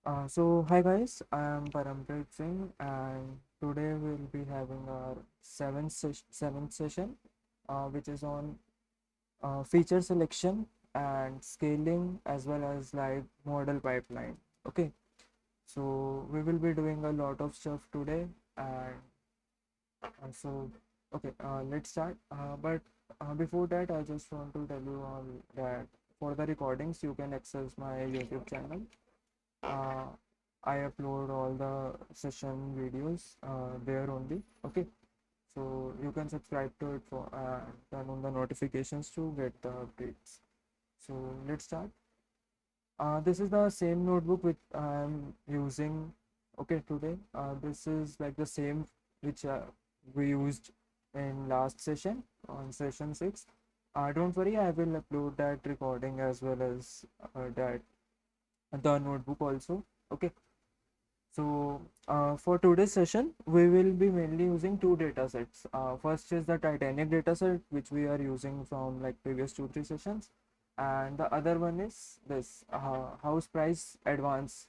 So hi guys, I am Parampreet Singh and today we'll be having our seventh session, which is on feature selection and scaling as well as like model pipeline. Okay, so we will be doing a lot of stuff today and so okay, let's start. But before that, I just want to tell you all that for the recordings you can access my YouTube channel. uh, I upload all the session videos there only. Okay, so you can subscribe to it for turn on the notifications to get the updates. So let's start. This is the same notebook which I'm using. Okay, today. This is like the same which we used in last session on session 6. Don't worry, I will upload that recording as well as that the notebook also. Okay. So for today's session, we will be mainly using two data sets. First is the Titanic data set, which we are using from like previous 2-3 sessions. And the other one is this house price advanced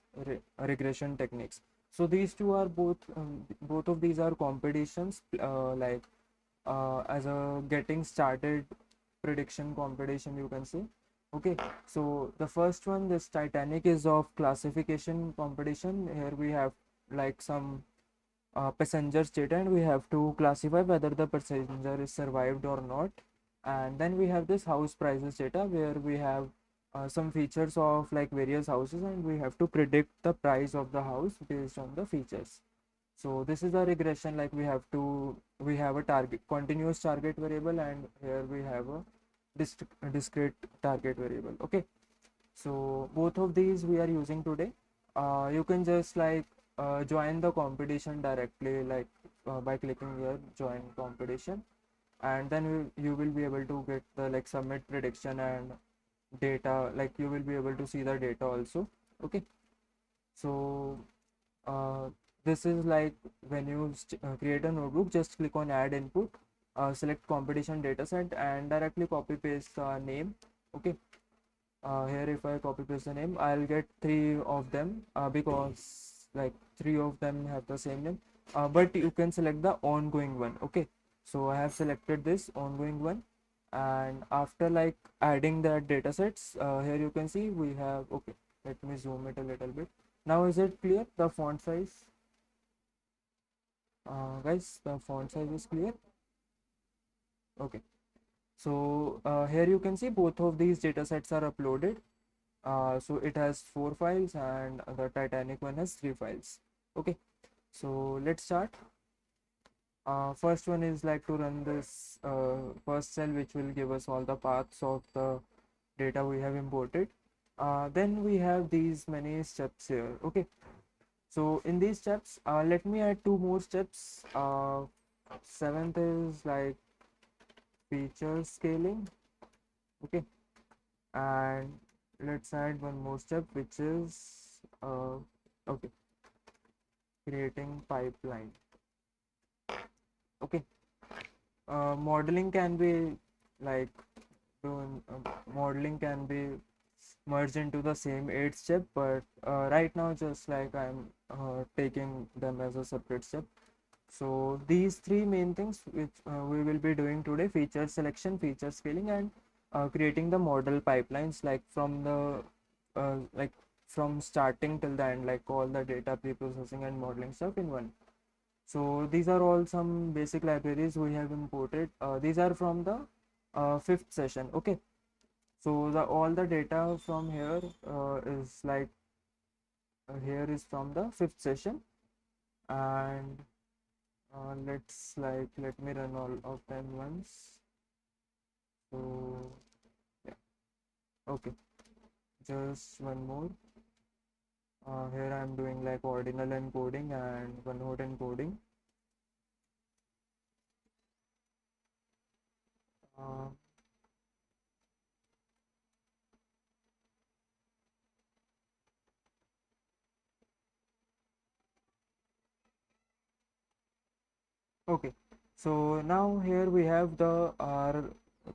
regression techniques. So these two are both of these are competitions as a getting started prediction competition, you can say. Okay, so the first one, this Titanic, is of classification competition. Here we have like some passengers data and we have to classify whether the passenger is survived or not. And then we have this house prices data where we have some features of like various houses and we have to predict the price of the house based on the features. So this is a regression, like we have a target continuous target variable and here we have a discrete target variable. Okay, so both of these we are using today. You can just like join the competition directly, like by clicking here join competition, and then you will be able to get the like submit prediction and data, like you will be able to see the data also. Okay, so uh, this is like when you create a notebook, just click on add input, select competition dataset and directly copy paste the name. Okay, here if I copy paste the name, I'll get three of them because like three of them have the same name, but you can select the ongoing one. Okay, so I have selected this ongoing one, and after like adding the data sets, here you can see we have, okay, let me zoom it a little bit. Now is it clear, the font size? Guys, the font size is clear? Okay, so here you can see both of these data sets are uploaded. So it has 4 files and the Titanic one has 3 files. Okay, so let's start. First one is like to run this first cell, which will give us all the paths of the data we have imported. Then we have these many steps here. Okay, so in these steps, let me add two more steps. Seventh is like feature scaling. Okay, and let's add one more step, which is okay, creating pipeline. Okay, modeling can be like modeling can be merged into the same 8 step, but right now just like I'm taking them as a separate step. So these three main things which we will be doing today: feature selection, feature scaling, and creating the model pipelines, like from the like from starting till the end, like all the data pre-processing and modeling stuff in one. So these are all some basic libraries we have imported. These are from the fifth session. Okay, so the all the data from here is like here is from the fifth session, and let's like let me run all of them once. So yeah, okay, just one more. Here I'm doing like ordinal encoding and one hot encoding. Uh, okay, so now here we have the our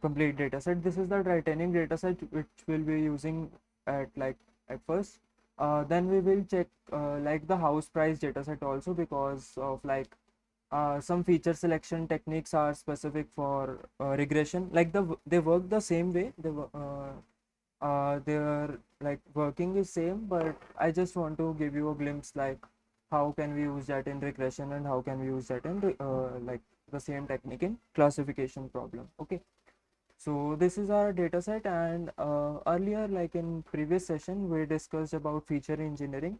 complete data set. This is the Titanic data set which we'll be using at like at first. Then we will check like the house price data set also, because of like some feature selection techniques are specific for regression. Like they work the same way. Their like working is same, but I just want to give you a glimpse like how can we use that in regression and how can we use that in like the same technique in classification problem. Okay. So this is our data set, and earlier, like in previous session, we discussed about feature engineering.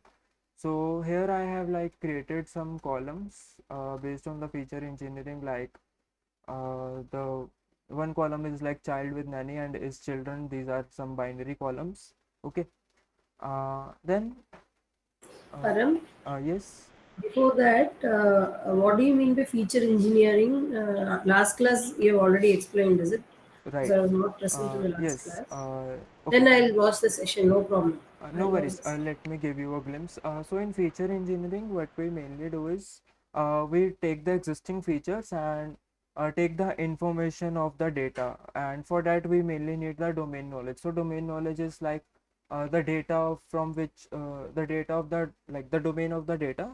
So here I have like created some columns based on the feature engineering. Like the one column is like child with nanny and is children. These are some binary columns. Okay. Then uh, Param, yes, before that, what do you mean by feature engineering? Last class you have already explained, is it? Because right. I was not present in the last Yes. class. Okay. Then I'll watch the session, no problem. No I'll watch worries. this. Let me give you a glimpse. So in feature engineering, what we mainly do is we take the existing features and take the information of the data, and for that we mainly need the domain knowledge. So domain knowledge is like the data from which the data of the like the domain of the data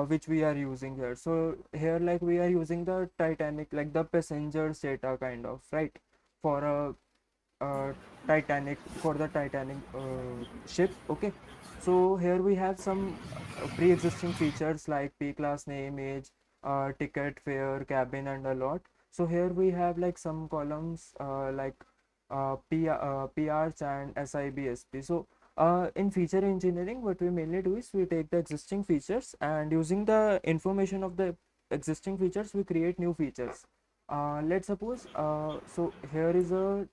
which we are using here. So here like we are using the Titanic, like the passengers data kind of, right, for a uh, Titanic, for the Titanic ship. Okay, so here we have some pre-existing features like P class name, age, ticket, fare, cabin, and a lot. So here we have like some columns like PRs and SIBSP. So in feature engineering, what we mainly do is we take the existing features and using the information of the existing features, we create new features. Let's suppose, so here is a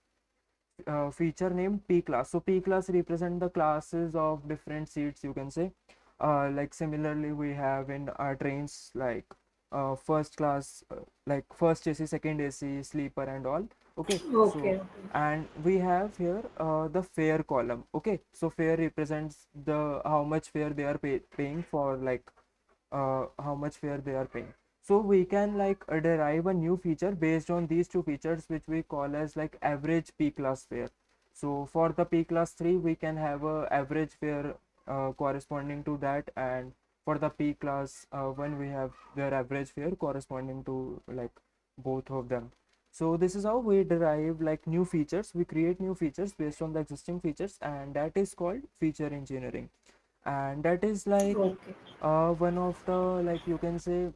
feature named P class. So P class represent the classes of different seats, you can say. Like similarly, we have in our trains like first class, like first AC, second AC, sleeper, and all. Okay, Okay, so okay. and we have here the fare column. Okay, so fare represents the how much fare they are paying for, like how much fare they are paying. So we can like derive a new feature based on these two features, which we call as like average P class fare. So for the P class 3, we can have a average fare corresponding to that, and for the P class 1, we have their average fare corresponding to like both of them. So this is how we derive like new features. We create new features based on the existing features, and that is called feature engineering. And that is like Okay. one of the, like you can say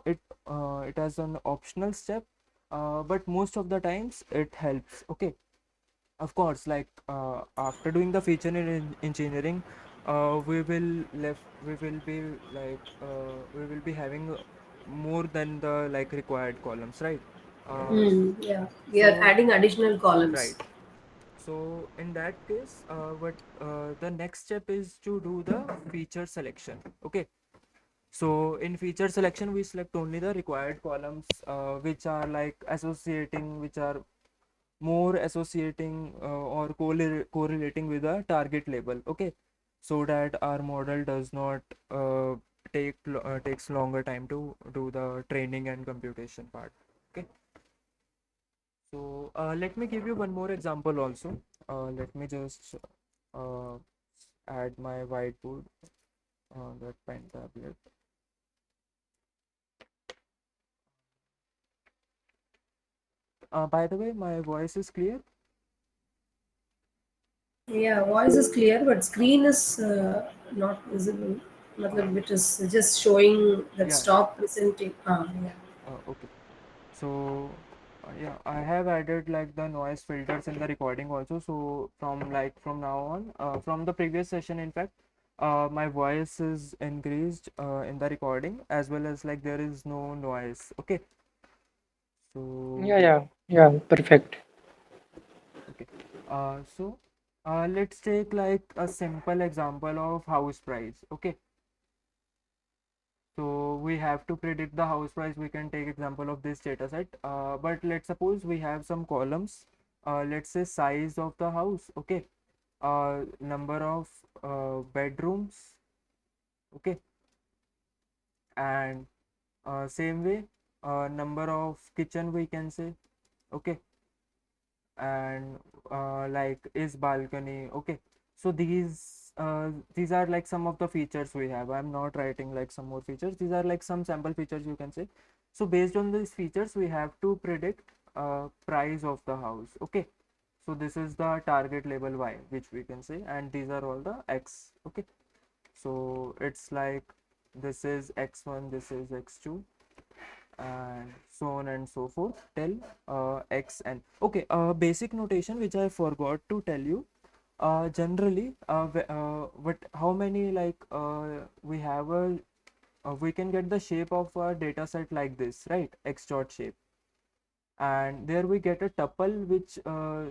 it as an optional step, but most of the times it helps. Okay, of course, like after doing the feature engineering, we will be like we will be having more than the like required columns, right? Yeah, we are So adding additional columns. right. So in that case, what the next step is to do the feature selection. Okay, so in feature selection, we select only the required columns which are like associating, which are more associating or correlating with a target label. Okay, so that our model does not takes longer time to do the training and computation part. Okay, so let me give you one more example also. Let me just uh, add my whiteboard, that pen tablet. By the way, my voice is clear. Yeah, voice is clear, but screen is not visible. Uh, Matlab, it is just showing that yeah, stop presenting. Yeah. okay. So yeah, I have added like the noise filters in the recording also. So from now on, from the previous session, in fact, my voice is increased in the recording, as well as like there is no noise. Okay. So Yeah, yeah, yeah, perfect. okay. So let's take like a simple example of house price. Okay. So we have to predict the house price. We can take example of this data set. But let's suppose we have some columns. Let's say size of the house. Okay. Number of bedrooms. Okay. And same way, number of kitchen we can say. Okay. And like is balcony. Okay, So these are like some of the features we have. I'm not writing like some more features. These are like some sample features you can say. So based on these features, we have to predict price of the house. Okay. So this is the target label y, which we can say, and these are all the x. Okay. So it's like this is x1, this is x2, and so on and so forth till xn. Okay, basic notation which I forgot to tell you. Generally, what how many like we have a we can get the shape of a data set like this, right? X dot shape, and there we get a tuple which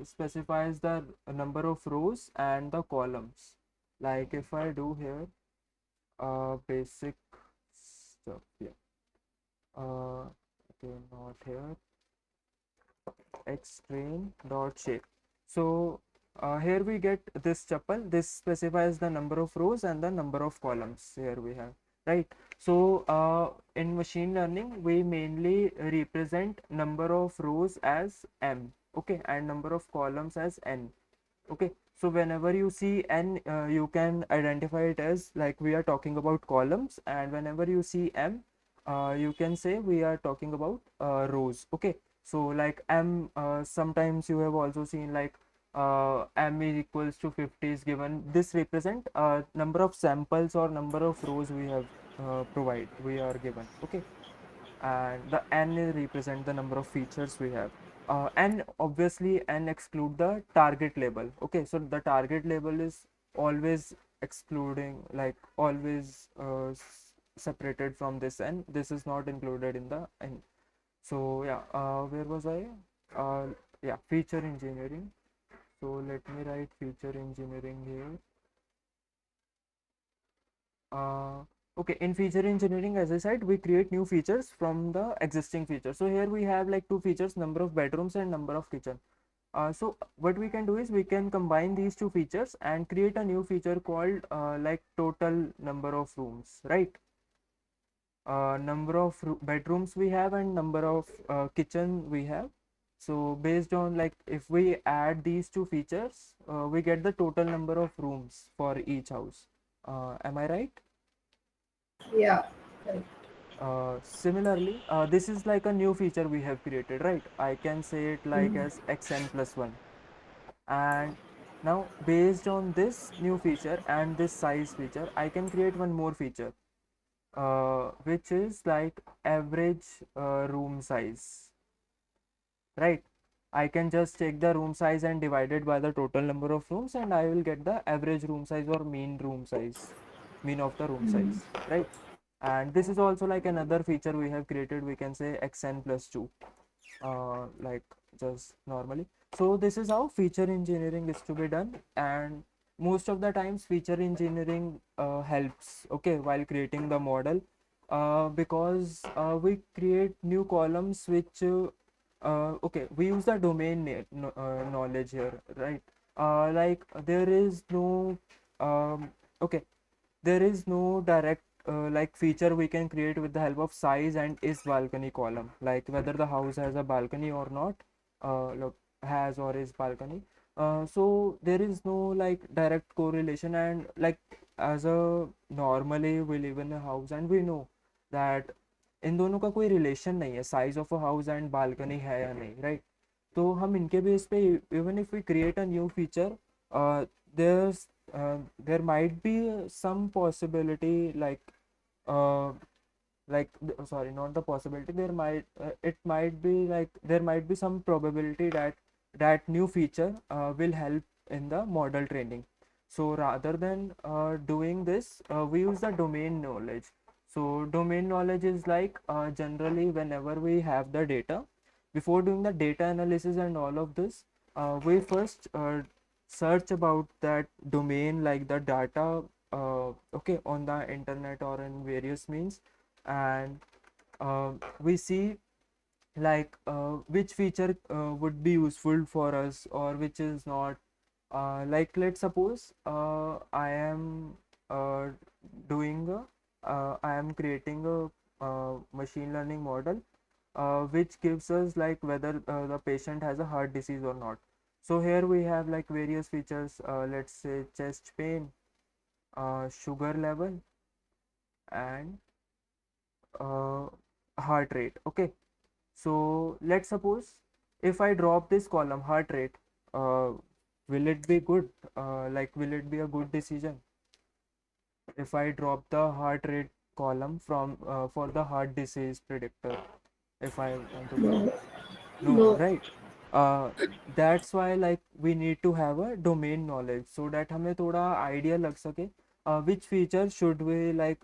specifies the number of rows and the columns. Like if I do here basic stuff, yeah, okay, not here, x train dot shape. So here we get this tuple. This specifies the number of rows and the number of columns. Here we have, right? So in machine learning, we mainly represent number of rows as m, okay, and number of columns as n. Okay, so whenever you see n, you can identify it as like we are talking about columns, and whenever you see m, you can say we are talking about rows. Okay, so like m, sometimes you have also seen like m is equals to 50 is given. This represent number of samples or number of rows we have we are given. Okay, and the n represent the number of features we have, and obviously n exclude the target label. Okay, so the target label is always excluding, like always separated from this n. This is not included in the n. So yeah, where was I? Yeah, feature engineering. So let me write feature engineering here. uh, okay, in feature engineering, as I said, we create new features from the existing features. So here we have like two features, number of bedrooms and number of kitchen. So what we can do is we can combine these two features and create a new feature called like total number of rooms, right? Number of bedrooms we have and number of kitchen we have. So based on like if we add these two features, we get the total number of rooms for each house. Am I right? Yeah, correct. Similarly, this is like a new feature we have created, right? I can say it like Mm. as xn plus 1. And now based on this new feature and this size feature, I can create one more feature, which is like average room size, right? I can just take the room size and divide it by the total number of rooms, and I will get the average room size or mean room size, mean of the room size, right? And this is also like another feature we have created. We can say xn plus 2, like just normally. So this is how feature engineering is to be done, and most of the times feature engineering helps, okay, while creating the model, because we create new columns which okay, we use the domain knowledge here, right? Like there is no okay, there is no direct like feature we can create with the help of size and is balcony column, like whether the house has a balcony or not, look, has or is balcony. So there is no like direct correlation, and like as a normally we live in a house and we know that इन दोनों का कोई relation नहीं है, size of a house and balcony है या नहीं, right? तो हम इनके बेस पे even if we create a new feature, there's there might be some possibility sorry, not the possibility, there might it might be like there might be some probability that that new feature will help in the model training. So rather than doing this, we use the domain knowledge. So domain knowledge is like generally whenever we have the data, before doing the data analysis and all of this, we first search about that domain, like the data, okay, on the internet or in various means, and we see like which feature would be useful for us or which is not. Like let's suppose I am uh, doing I am creating a machine learning model which gives us like whether the patient has a heart disease or not. So here we have like various features, let's say chest pain, sugar level, and uh, heart rate. Okay, so let's suppose if I drop this column heart rate, uh, will it be good? Like, will it be a good decision if I drop the heart rate column from for the heart disease predictor? If I want to drop, No, no, no. right? uh, that's why like we need to have a domain knowledge so that हमें थोड़ा idea लग सके which feature should we like,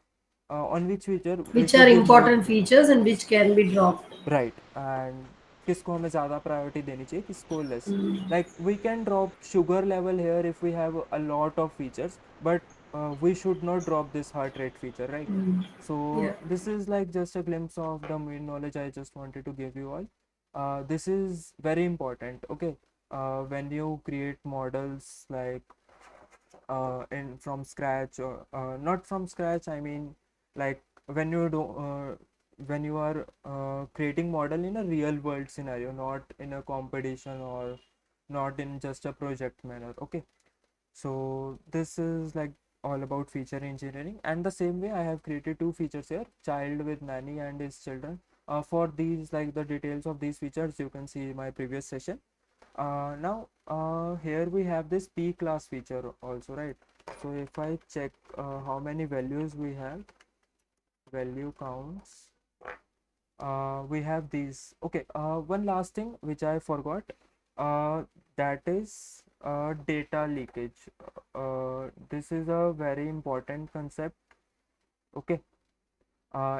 on which feature we Which are should be more, important features and which can be dropped. right, and किसको हमें ज़्यादा priority देनी चाहिए, किसको less. Mm. Like we can drop sugar level here if we have a lot of features, but we should not drop this heart rate feature, right? Mm. So Yeah. this is like just a glimpse of the main knowledge I just wanted to give you all. This is very important, okay? When you create models like in from scratch, or not from scratch, I mean like when you do when you are creating model in a real world scenario, not in a competition or not in just a project manner, okay? So this is like all about feature engineering, and the same way I have created two features here, child with nanny and his children. For these, like the details of these features, you can see my previous session. Now here we have this p class feature also, right? So if I check how many values we have, value counts, we have these. Okay, one last thing which I forgot, uh, that is data leakage. This is a very important concept, okay,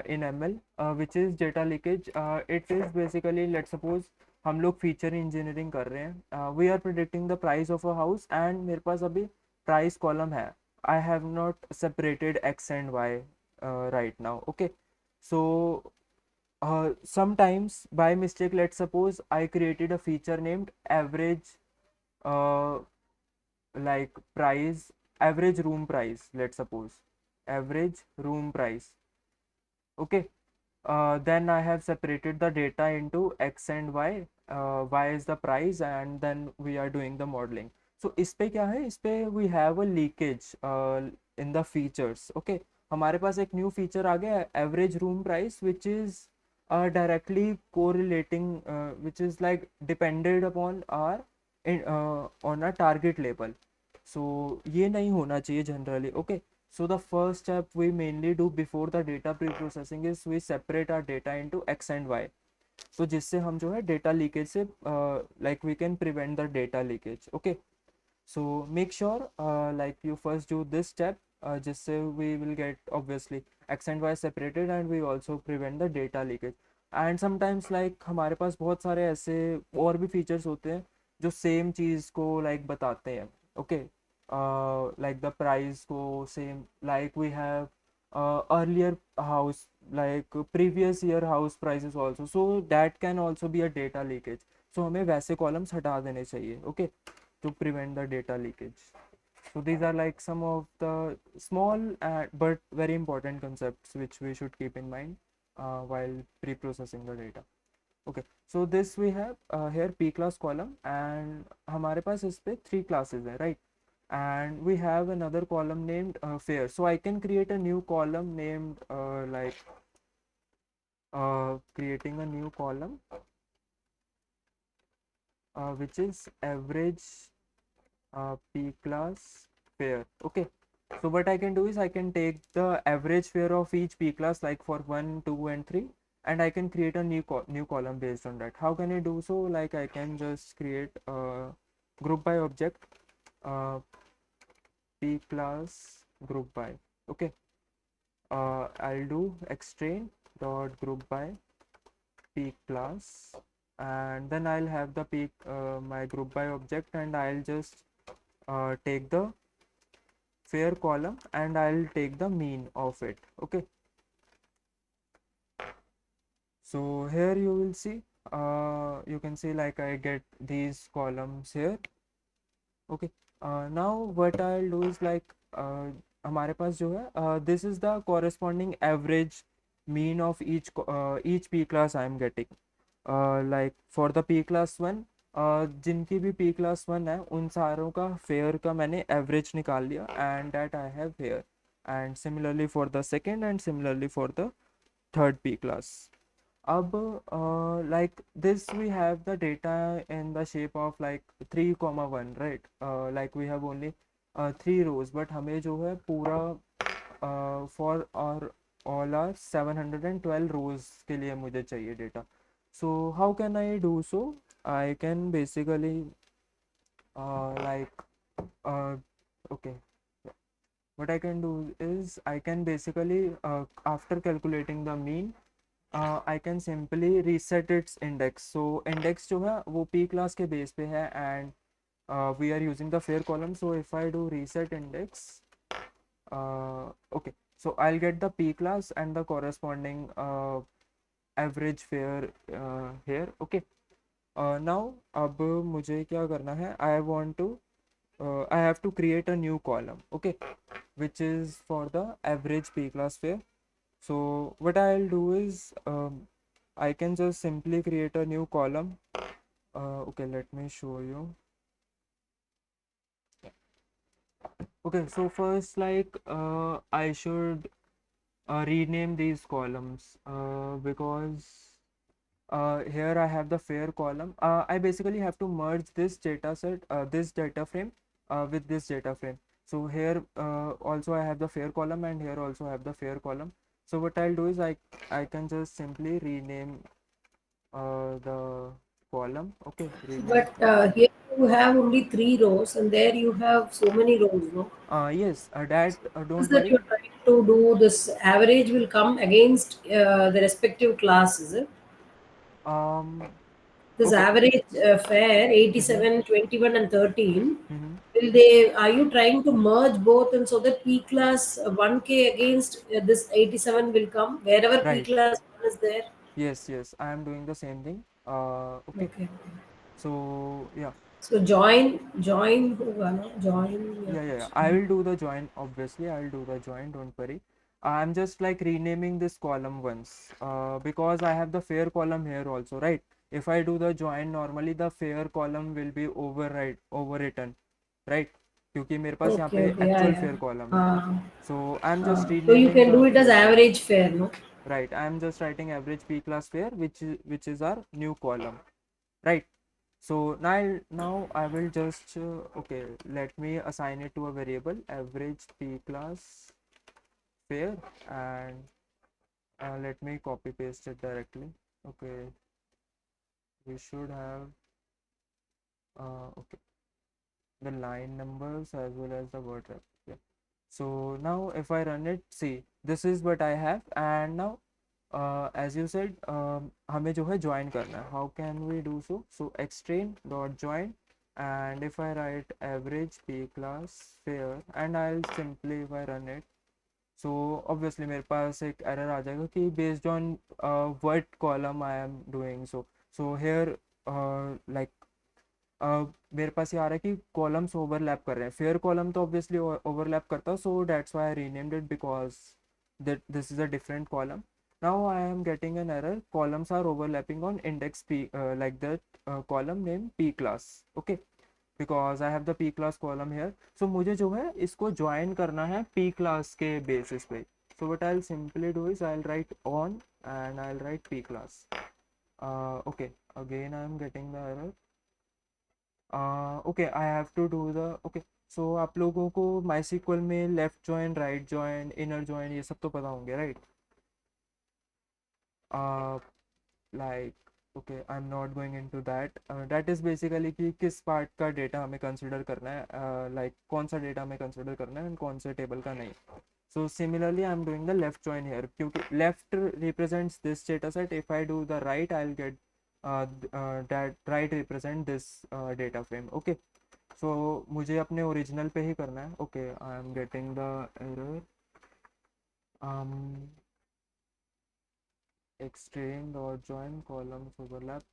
in ML, which is data leakage. It is basically, let's suppose हम लोग feature engineering कर रहे हैं, we are predicting the price of a house, and मेरे पास अभी price column है, I have not separated X and Y right now, okay? So sometimes by mistake, let's suppose I created a feature named average, uh, like price, average room price, let's suppose average room price, okay? Then I have separated the data into x and y. Y is the price, and then we are doing the modeling. So इस पे क्या है, इस पे we have a leakage in the features, okay? हमारे पास एक new feature आ गया, average room price, which is directly correlating, which is like depended upon our on a target label. So ये नहीं होना चाहिए generally, okay? So the first step we mainly do before the data pre-processing is we separate our data into x and y. तो जिससे हम जो है data leakage से like we can prevent the data leakage. Okay, so make sure like you first do this step, जिससे we will get obviously x and y separated, and we also prevent the data leakage. And sometimes like हमारे पास बहुत सारे ऐसे और भी features होते हैं जो same चीज़ को like बताते हैं. Okay, like the price को same, like we have earlier house, like previous year house prices also, so that can also be a data leakage. So हमें वैसे columns हटा देने चाहिए, okay, to prevent the data leakage. So these are like some of the small but very important concepts which we should keep in mind while pre-processing the data. Okay, so this we have here p class column, and हमारे पास इस पे 3 classes है, right? And we have another column named fair. So I can create a new column named like creating a new column which is average p class fair. Okay, so what I can do is I can take the average fare of each p class, like for 1, 2 and 3, and I can create a new column based on that. How can I do so? Like I can just create a group by object, uh, p class group by. Okay, I'll do extrain dot group by p class, and then I'll have the peak my group by object, and I'll just take the fair column and I'll take the mean of it. Okay, so here you will see, you can see like I get these columns here. Okay, now what I'll do is like हमारे पास जो है this is the corresponding average mean of each p class I am getting. Like for the p class one, जिनकी भी P class one है उन सारों का fair का मैंने एवरेज निकाल लिया and that I have here, and similarly for the second and similarly for the third P class. अब like this we have the data in the shape of like 3, 1, right? Like we have only 3 rows, but हमें जो है पूरा for our all our 712 rows के लिए मुझे चाहिए data. So how can I do so? I can basically like uh, okay, what I can do is I can basically after calculating the mean I can simply reset its index. So index जो है वो p class के base पे है and we are using the fair column. So if I do reset index, okay, so I'll get the p class and the corresponding average fair here. Okay, now अब मुझे क्या करना है, I have to create a new column, okay, which is for the average p class fair. So what I'll do is I can just simply create a new column. Okay, let me show you. Okay, so first like I should rename these columns because here I have the fair column. I basically have to merge this data set, this data frame with this data frame. So here also I have the fair column and here also I have the fair column. So what I'll do is I can just simply rename the column. Okay, rename. But here you have only 3 rows, and there you have so many rows, no? Yes, that Is don't that you're worry. trying to do this average will come against the respective class, is it? Um, This okay. average fare Mm-hmm. 87, 21, and 13. Mm-hmm. Will they? Are you trying to merge both, and so that P class 1K against this 87 will come wherever P Right. class 1 is there? Yes, yes. I am doing the same thing. Okay. Okay. So yeah. So join होगा ना? Join या Yeah. कुछ. I will do the join. Obviously, I will do the join. Don't worry. I'm just like renaming this column once because I have the fair column here also, right? If I do the join, normally the fair column will be overwritten, right? क्योंकि मेरे पास यहाँ Okay, पे okay, actual yeah. fair column है. Uh, So I'm just so you renaming can the do it as fair column. average fare, no? Right. I'm just writing average p class fair, which is our new column, right? So now I will just okay, let me assign it to a variable average p class fair, and let me copy paste it directly. Okay, we should have okay, the line numbers as well as the word rep. Yeah. So now if I run it, see, this is what I have, and now as you said हमें जो है join करना है. How can we do so? So extrain dot join, and if I write average p class fair and I'll simply if I run it, so obviously मेरे पास एक error आ जाएगा कि based on what column I am doing. So here like मेरे पास ये आ रहा है कि columns overlap कर रहे हैं. फेयर कॉलम तो ऑब्वियसली ओवरलैप करता है, so that's why I renamed it because that this is a different column. Now I am getting an error, columns are overlapping on index p like that column name p class. Okay, because I have the p class column here. So मुझे जो है इसको join करना है p class के basis पे. So what I'll simply do is I'll write on and I'll write p class. Okay, again I am getting the error. Okay I have to do the okay. So आप लोगों को माई में left join, right join, inner join ये सब तो पता होंगे, right? Like okay, I am not going into that. That is basically कि किस पार्ट का डेटा हमें कंसिडर करना है, लाइक कौन सा डेटा हमें कंसिडर करना है एंड कौन से टेबल का नहीं. So similarly, I'm doing the left join here. क्योंकि left represents this data set. If I do the right, I'll get that right represent this data frame. Okay. So मुझे अपने original पे ही करना है. Okay, I'm getting the error. Um, extract or join columns overlap.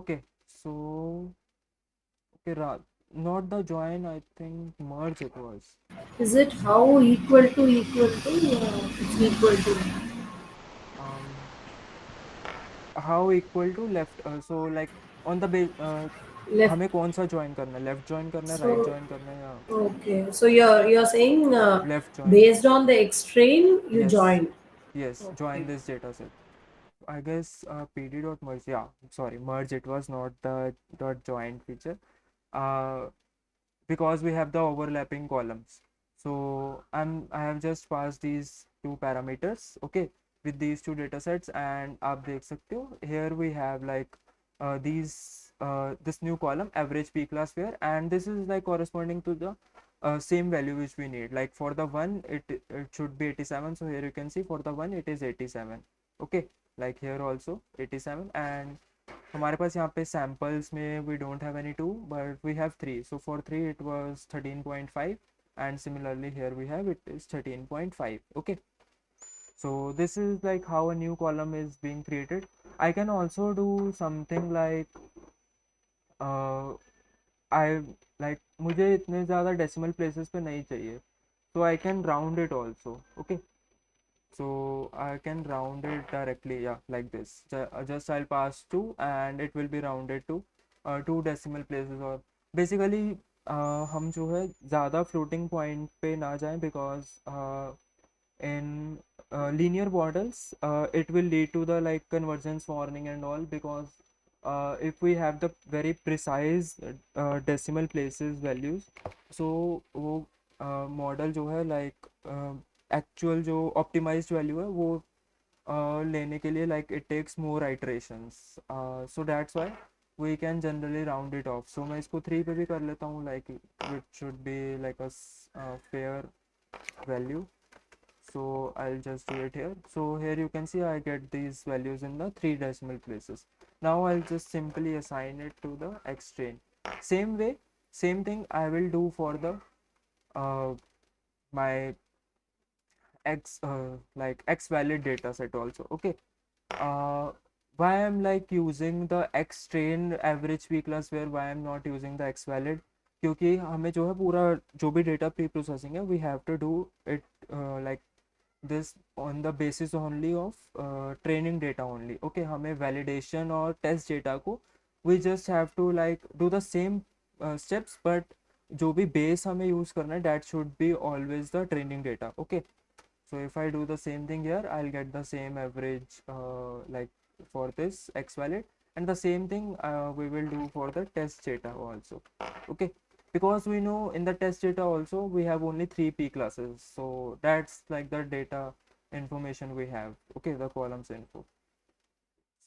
Okay. So okay, not the join. I think merge it was. Is it how equal to equal to? It's equal to. Um, how equal to left? So like. On the Left. हमें कौन सा join करना है, left join करना है, right So join करना है, या okay. So you're saying left join. based on the extrain you Yes, join. yes, join Okay. this data set. I guess pd.merge, yeah, sorry, merge, it was not the dot join feature, uh, because we have the overlapping columns. So I have just passed these two parameters, okay, with these two data sets, and आप देख सकते हो here we have like this new column average p class where, and this is like corresponding to the same value which we need. Like for the one it should be 87, so here you can see for the one it is 87, okay, like here also 87, and हमारे पास यहाँ पे samples में we don't have any two but we have three, so for three it was 13.5 and similarly here we have it is 13.5, okay. So this is like how a new column is being created. I can also do something like I like मुझे इतने ज़्यादा decimal places पे नहीं चाहिए, so I can round it also, okay. So I can round it directly, yeah, like this. Just I'll pass 2 and it will be rounded to 2 decimal places. Or basically हम जो है ज़्यादा floating point पे ना जाएं, because in linear models it will lead to the like convergence warning and all, because if we have the very precise decimal places values, so वो model जो है लाइक एक्चुअल जो ऑप्टिमाइज्ड वैल्यू है वो लेने के लिए like it takes more iterations, so that's why we can generally round it off. So मैं इसको 3 पे भी कर लेता हूँ, like it should be like a fair value. So I'll just do it here. So here you can see I get these values in the 3 decimal places. Now I'll just simply assign it to the x train. Same way, same thing I will do for the my x like x valid data set also, okay. uh, why I'm like using the x train average p class where, why I'm not using the x valid, क्योंकि हमें जो है पूरा जो भी data pre processing है we have to do it like this on the basis only of training data only, okay. हमें validation और test data को we just have to like do the same steps, but जो भी base हमें use करना है that should be always the training data, okay. So if I do the same thing here, I'll get the same average like for this x valid, and the same thing we will do for the test data also, okay. Because we know in the test data also we have only 3 p classes, so that's like the data information we have, okay, the columns info.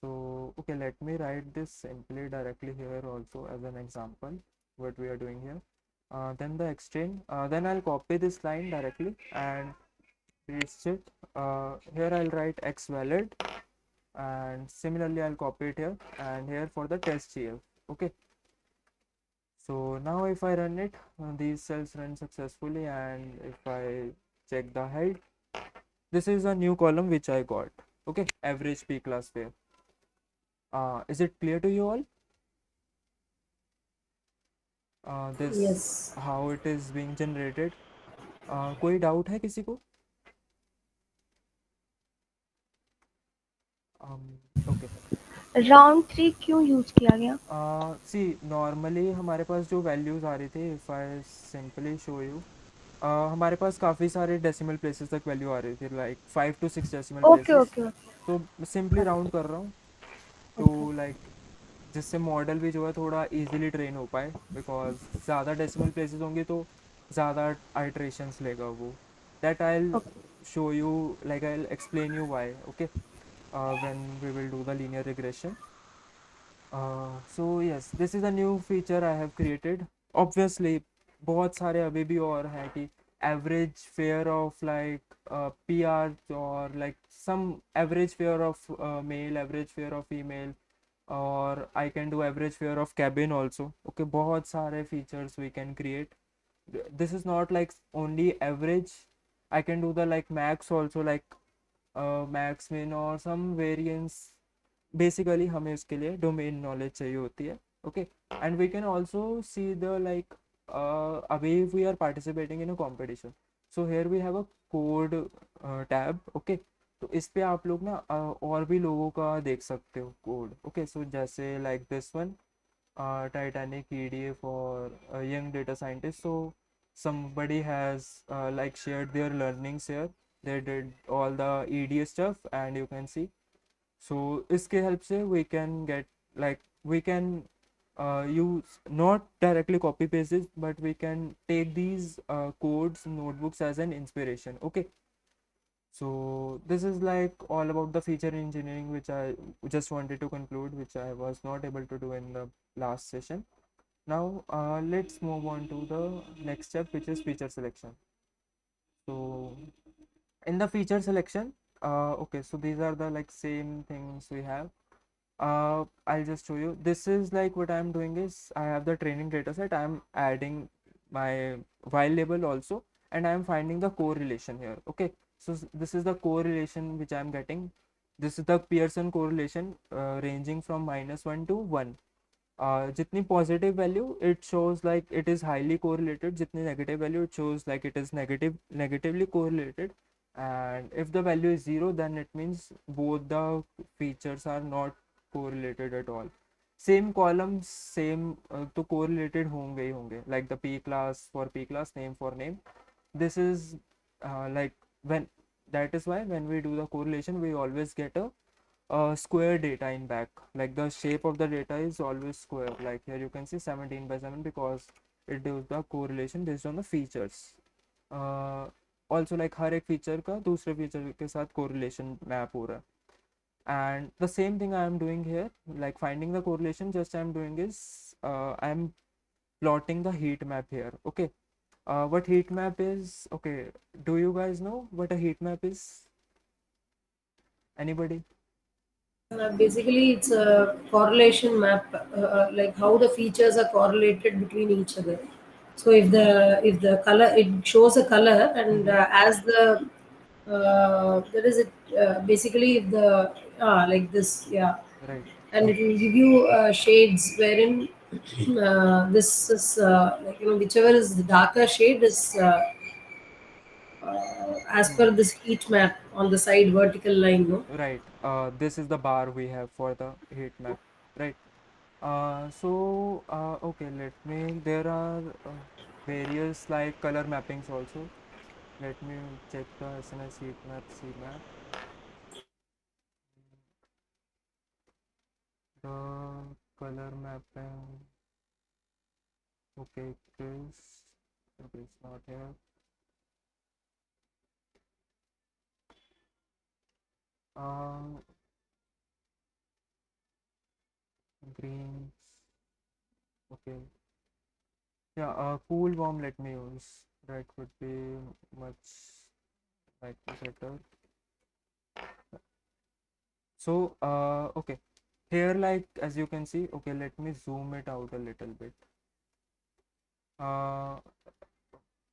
So okay, let me write this simply directly here also as an example what we are doing here. Then the exchange, then I'll copy this line directly and paste it here. I'll write x valid, and similarly I'll copy it here and here for the test GL, okay. So now if I run it, these cells run successfully, and if I check the head, this is a new column which I got, okay, average p class pair. Is it clear to you all, this Yes. how it is being generated? कोई doubt है किसी को? Okay. Round three क्यों use किया गया? सी normally हमारे पास जो values आ रही थी, if I simply show you, हमारे पास काफ़ी सारे डेसिमल प्लेसेस तक वैल्यू आ रही थी, like 5 to 6 decimal okay places. Okay okay तो सिंपली राउंड कर रहा हूँ, ओके तो लाइक जिससे मॉडल भी जो है थोड़ा इजीली ट्रेन हो पाए, बिकॉज ज़्यादा डेसिमल प्लेसेस होंगे तो ज़्यादा आइट्रेशंस लेगा वो. That I okay show you, like I explain you why, okay, when we will do the linear regression. So yes, this is a new feature I have created. Obviously, बहुत सारे अभी भी और हैं कि average fare of like PR, or like some average fare of male, average fare of female, or I can do average fare of cabin also. Okay, बहुत सारे features we can create. This is not like only average. I can do the like max also, like max min or some variance. Basically हमें उसके लिए domain knowledge चाहिए होती है, okay. And we can also see the like अभी we are participating in a competition, so here we have a code tab, okay. तो इस पे आप लोग ना और भी लोगों का देख सकते हो कोड, ओके. सो जैसे like this one, Titanic EDA for young data scientists. So somebody has like shared their learnings here. They did all the EDA stuff, and you can see. So इसके help से we can get like we can use not directly copy paste this, but we can take these codes notebooks as an inspiration. Okay. So this is like all about the feature engineering, which I just wanted to conclude, which I was not able to do in the last session. Now let's move on to the next step, which is feature selection. So in the feature selection, okay, so these are the like same things we have. I'll just show you. This is like what I'm doing is I have the training data set. I'm adding my while label also, and I'm finding the correlation here. Okay, so this is the correlation which I'm getting. This is the Pearson correlation ranging from -1 to 1. Jitni positive value, it shows like it is highly correlated. Jitni negative value, it shows like it is negatively correlated. And if the value is 0, then it means both the features are not correlated at all. Same columns, same तो correlated होंगे ही होंगे, like the p class for p class, name for name. This is like when that is why when we do the correlation, we always get a square data in back, like the shape of the data is always square. Like here you can see 17 by 7 because it does the correlation based on the features. Also like हर एक feature का दूसरे feature के साथ correlation map हो रहा है. And the same thing I am doing here, like finding the correlation, just I am doing is I am plotting the heat map here. Okay. What heat map is? Okay, do you guys know what a heat map is? Anybody? Basically, it's a correlation map, like how the features are correlated between each other. So if the color, it shows a color, and as the there is basically if the like this, yeah, Right. and it will give you shades wherein this is like whichever is the darker shade is as Hmm. per this heat map on the side vertical line, no. Right. This is the bar we have for the heat map. Right. Okay, let me. There are various like color mappings also. Let me check the SNS heat map, C map. The color mapping. Okay, Chris. Okay, it's not here. Uh, Greens. Okay. Yeah, cool warm. Let me use. That would be much like better. So, okay. Here, like as you can see, okay, let me zoom it out a little bit. Uh,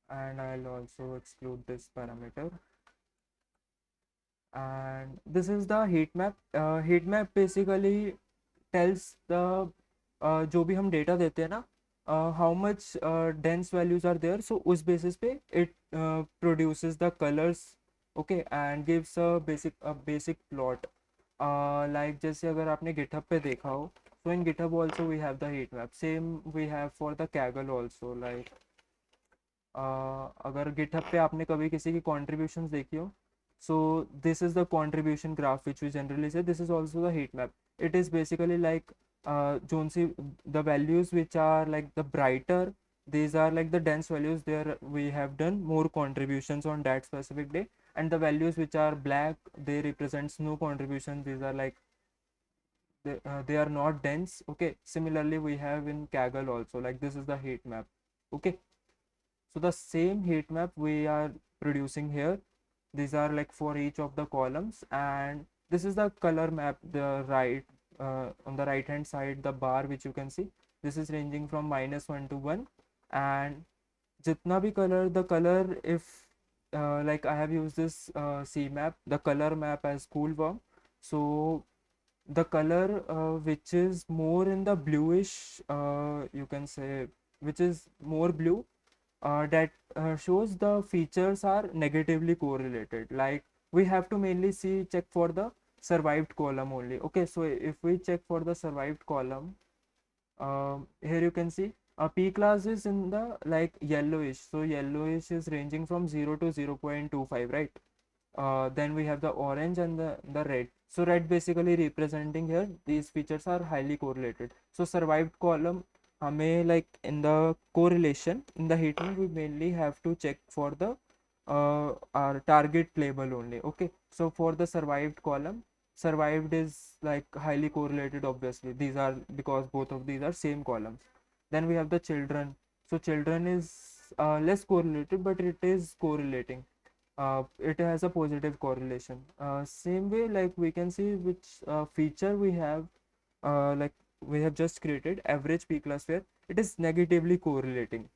and I'll also exclude this parameter. And this is the heat map. Heat map basically tells the जो भी हम data देते हैं ना, how much dense values are there. So उस basis पे it produces the colors, okay, and gives a basic plot. Like जैसे अगर आपने GitHub पे देखा हो, so in GitHub also we have the heat map. Same we have for the Kaggle also. Like अगर GitHub पे आपने कभी किसी की contributions देखी हो, so this is the contribution graph which we generally say. This is also the heat map. It is basically like zone see the values which are like the brighter, these are like the dense values. There we have done more contributions on that specific day, and the values which are black, they represents no contribution. These are like they are not dense. Okay, similarly we have in Kaggle also, like this is the heat map. Okay, so the same heat map we are producing here. These are like for each of the columns, and this is the color map. The right on the right hand side, the bar which you can see, this is ranging from -1 to 1, and jitna bhi color, the color, if like I have used this C map, the color map as cool warm. So the color which is more in the bluish, you can say, which is more blue, that shows the features are negatively correlated. Like we have to mainly check for the survived column only. Okay, so if we check for the survived column, Here you can see P class is in the like yellowish, so yellowish is ranging from 0 to 0.25, right? Then we have the orange and the red. So red basically representing here these features are highly correlated. So survived column हमें like in the correlation in the heat map we mainly have to check for the our target label only. Okay, so for the survived column, survived is like highly correlated, obviously these are because both of these are same columns. Then we have the children. So children is less correlated, but it is correlating. It has a positive correlation. Same way, like we can see which feature we have, like we have just created average p class where it is negatively correlating.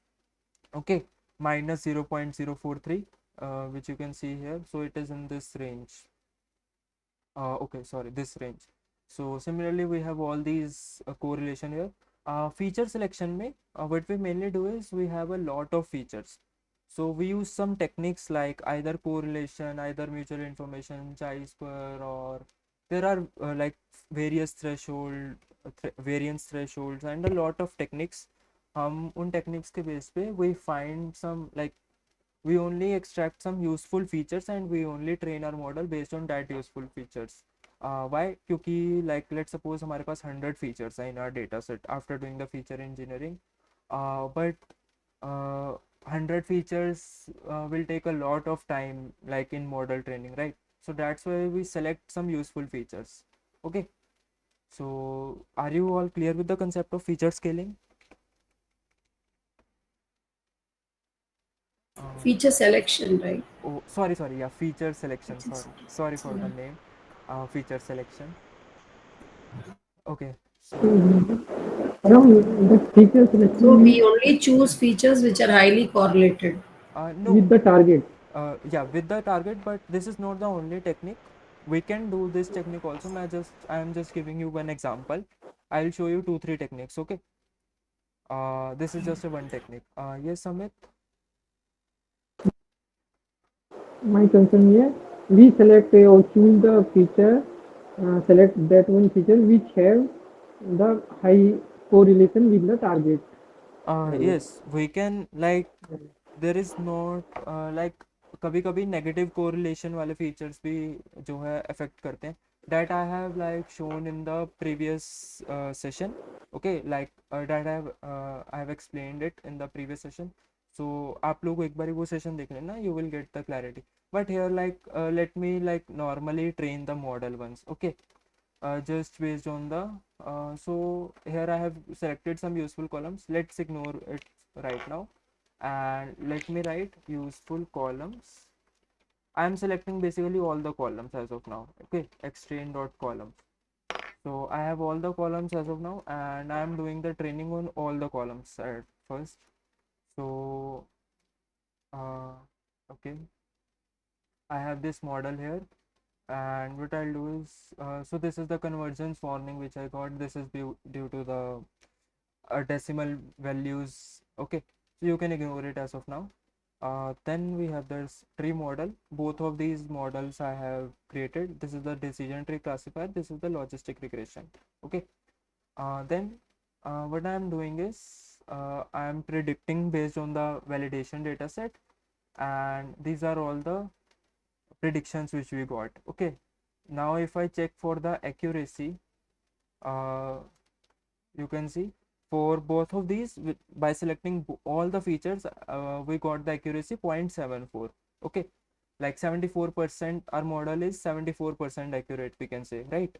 Okay, minus 0.043, which you can see here. So it is in this range. Okay, sorry, this range. So similarly, we have all these correlation here. Feature selection में what we mainly do is we have a lot of features. So we use some techniques like either correlation, either mutual information, chi-square, or there are like various threshold, variance thresholds, and a lot of techniques. हम उन techniques के base पे we find some like we only extract some useful features and we only train our model based on that useful features. Why? क्योंकि like let's suppose हमारे पास 100 features हैं in our data set after doing the feature engineering, but 100 features will take a lot of time like in model training, right? So that's why we select some useful features. Okay, so are you all clear with the concept of feature scaling? Feature selection, right? Oh, sorry, yeah, feature selection, Features. sorry for the name. Feature selection. Okay, so Around the feature So selection we means only choose features which are highly correlated. with no, the target. yeah, with the target, but this is not the only technique. We can do this technique also. I am just giving you one example. I'll show you two three techniques. Okay, this is just a one technique. Yes, Amit. My concern here, we select or choose the feature, select that one feature which have the high correlation with the target. Yes, we can like there is not like कभी कभी negative correlation वाले features भी जो है affect करते हैं that I have like shown in the previous session. Okay, like that I have explained it in the previous session. So आप लोग एक बारी वो सेशन देख लेना, you will get the clarity. But here like let me like normally train the model once. Okay, just based on the so here I have selected some useful columns. Let's ignore it right now and let me write useful columns. I am selecting basically all the columns as of now. Okay, xtrain dot columns. So I have all the columns as of now and I am doing the training on all the columns at first. So uh, okay, I have this model here, and what I'll do is so this is the convergence warning which I got. This is due to the decimal values. Okay, so you can ignore it as of now. Then we have this tree model. Both of these models I have created. This is the decision tree classifier. This is the logistic regression. Okay, then what I am doing is I am predicting based on the validation data set, and these are all the predictions which we got. Okay, now if I check for the accuracy, uh, you can see for both of these by selecting all the features, we got the accuracy 0.74. Okay, like 74%, our model is 74% accurate, we can say, right?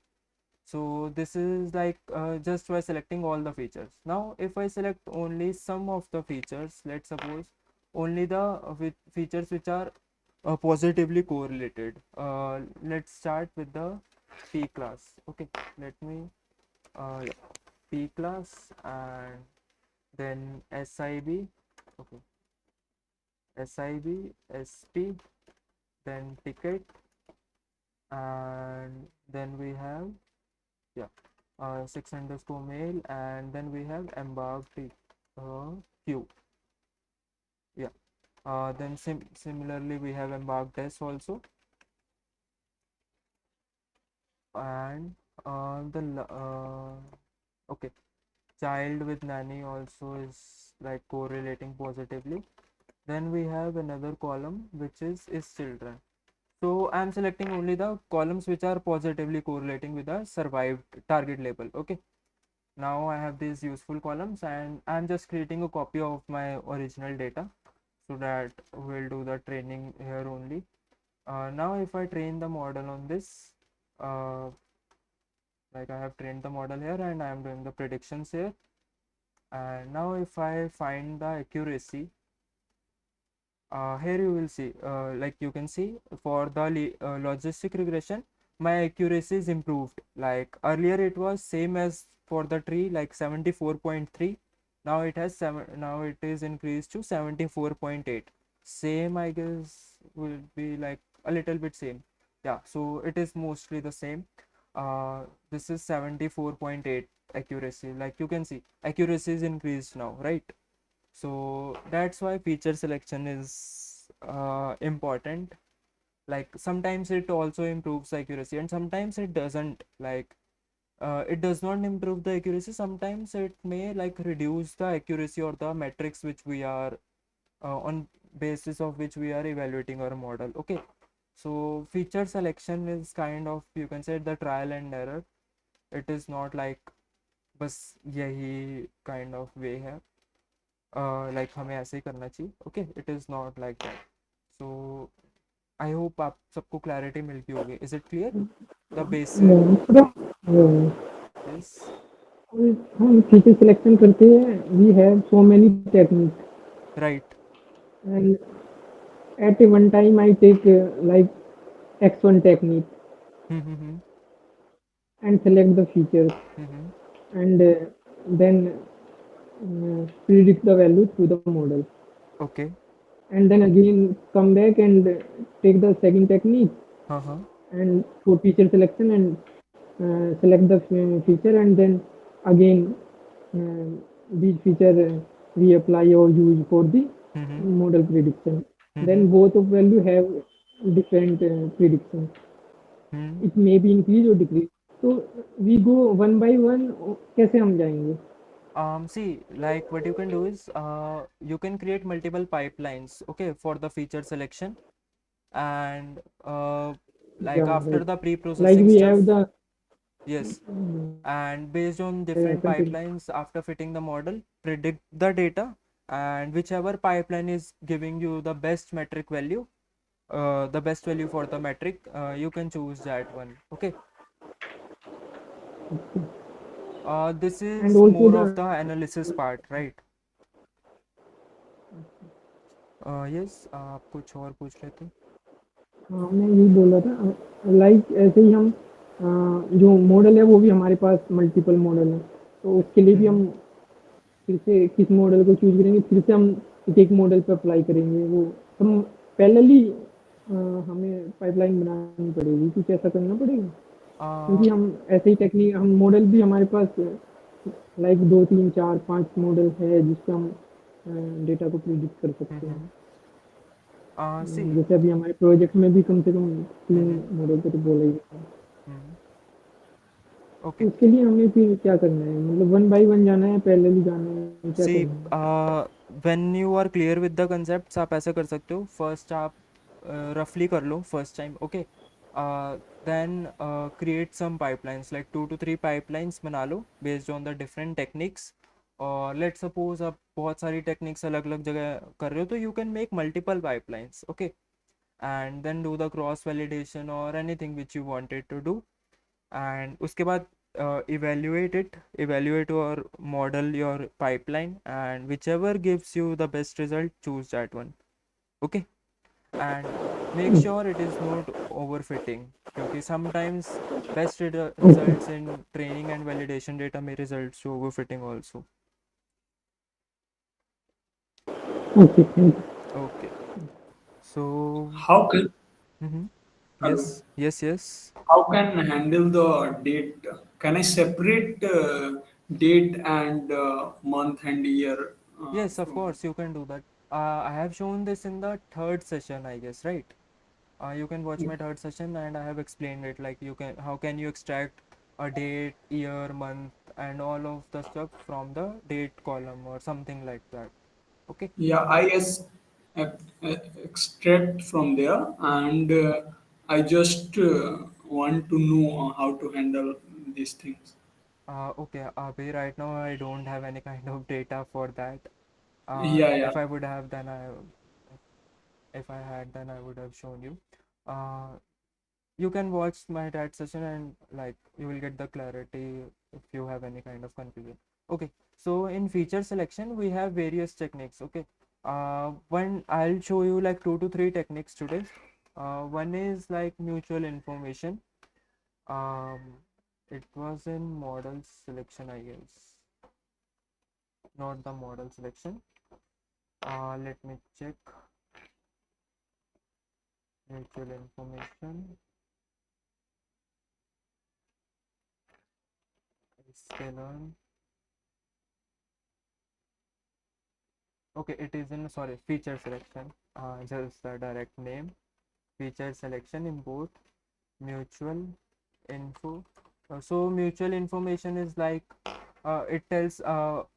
So this is like just by selecting all the features. Now if I select only some of the features, let's suppose only the features which are positively correlated. Let's start with the p class. Okay, let me yeah, p class and then sib. Okay, sib, sp, then ticket, and then we have yeah 6 underscore mail, and then we have embarked q. Yeah, then similarly we have embarked s also, and okay, child with nanny also is like correlating positively. Then we have another column which is children. So I'm selecting only the columns which are positively correlating with the survived target label. Okay. Now I have these useful columns and I'm just creating a copy of my original data so that we'll do the training here only. Now if I train the model on this, uh, like I have trained the model here and I am doing the predictions here. And now if I find the accuracy, here you will see, like you can see for the logistic regression, my accuracy is improved. Like earlier it was same as for the tree, like 74.3. Now it has now it is increased to 74.8. Same, I guess, will be like a little bit same. Yeah, so it is mostly the same. This is 74.8 accuracy. Like you can see, accuracy is increased now, right? So that's why feature selection is important. Like sometimes it also improves accuracy and sometimes it doesn't. Like it does not improve the accuracy. Sometimes it may like reduce the accuracy or the metrics which we are on basis of which we are evaluating our model. Okay, so feature selection is kind of, you can say, the trial and error. It is not like बस यही kind of way है, like हमें ऐसे ही करना चाहिए. Okay, it is not like that. So I hope आप सबको क्लैरिटी मिल गई होगी. Is it clear the basic? हाँ. यस. हम फीचर सिलेक्शन करते हैं, we have so many technique right. And at one time I take like X1 technique hmm. and select the features hmm. and then predict the value to the model okay. and then again come back and take the second technique हाँ हाँ. and for feature selection and select the feature and then again uh, these feature we apply or use for the hmm. model prediction. Hmm. Then both of value have different prediction. Hmm. It may be increase or decrease. So we go one by one. कैसे हम जाएंगे? See, like what you can do is you can create multiple pipelines, okay, for the feature selection. And like Yeah, after right. the Like pre-processing we stuff. have the Yes. And based on different continue. pipelines, after fitting the model, predict the data, and whichever pipeline is giving you the best metric value, the best value for the metric, you can choose that one. Okay. This And is also more of the the analysis part, right? Yes. आप कुछ और पूछ लेते. हाँ, मैं यही बोल रहा था लाइक ऐसे ही हम जो मॉडल है वो भी हमारे पास मल्टीपल मॉडल है तो उसके लिए भी हम्म. हम फिर से किस मॉडल को चूज करेंगे फिर से हम एक मॉडल पर अप्लाई करेंगे वो हम पैरेलली हमें पाइपलाइन बनानी पड़ेगी कुछ ऐसा करना पड़ेगा Uh, क्योंकि हम ऐसे ही टेक्निक हम मॉडल भी हमारे पास लाइक 2 3 4 5 मॉडल है जिससे हम डेटा को प्रिडिक्ट कर सकते हैं mm-hmm. See. जैसे अभी हमारे प्रोजेक्ट में भी कम से कम 3 Mm-hmm. मॉडल को तो बोला ही है Mm-hmm. तो Okay. उसके लिए हमें फिर क्या करना है मतलब वन बाय वन जाना है पैरेलली जाना है क्या सी, करना है when you are clear with the concept आप ऐसा कर सकते हो. फर्स्ट आप रफली कर लो first time. Okay. Then create some pipelines, like 2 to 3 pipelines बना लो based on the different techniques. और लेट सपोज आप बहुत सारी टेक्निक्स अलग अलग जगह कर रहे हो तो you can make multiple pipelines. Okay. And then do the cross validation और anything which you wanted to do. And उसके बाद evaluate your model, your pipeline, and whichever gives you the best result, choose that one. Okay. And make sure it is not overfitting, क्योंकि sometimes best okay results in training and validation data may result to overfitting also. Okay thank Okay. So How can mhm. hello, Yes, yes, yes. how can handle the date? Can I separate date and month and year Yes, of from? course you can do that. I have shown this in the third session, I guess, right? You can watch my third session and I have explained it, like you can, how can you extract a date, year, month, and all of the stuff from the date column or something like that. Okay. Yeah, extract from there, and I just want to know how to handle these things. Okay, Abhi, right now I don't have any kind of data for that. Yeah, yeah. If I would have, then if I had, then I would have shown you. Uh, you can watch my that session and like you will get the clarity if you have any kind of confusion. Okay, so in feature selection we have various techniques. Okay, one I'll show you like 2 to 3 techniques today. One is like mutual information. um it was in model selection, I guess, not the model selection. Let me check. Mutual information, scalar. Okay, it is in, sorry, feature selection. Just the direct name. Feature selection, import mutual info. So mutual information is like it tells our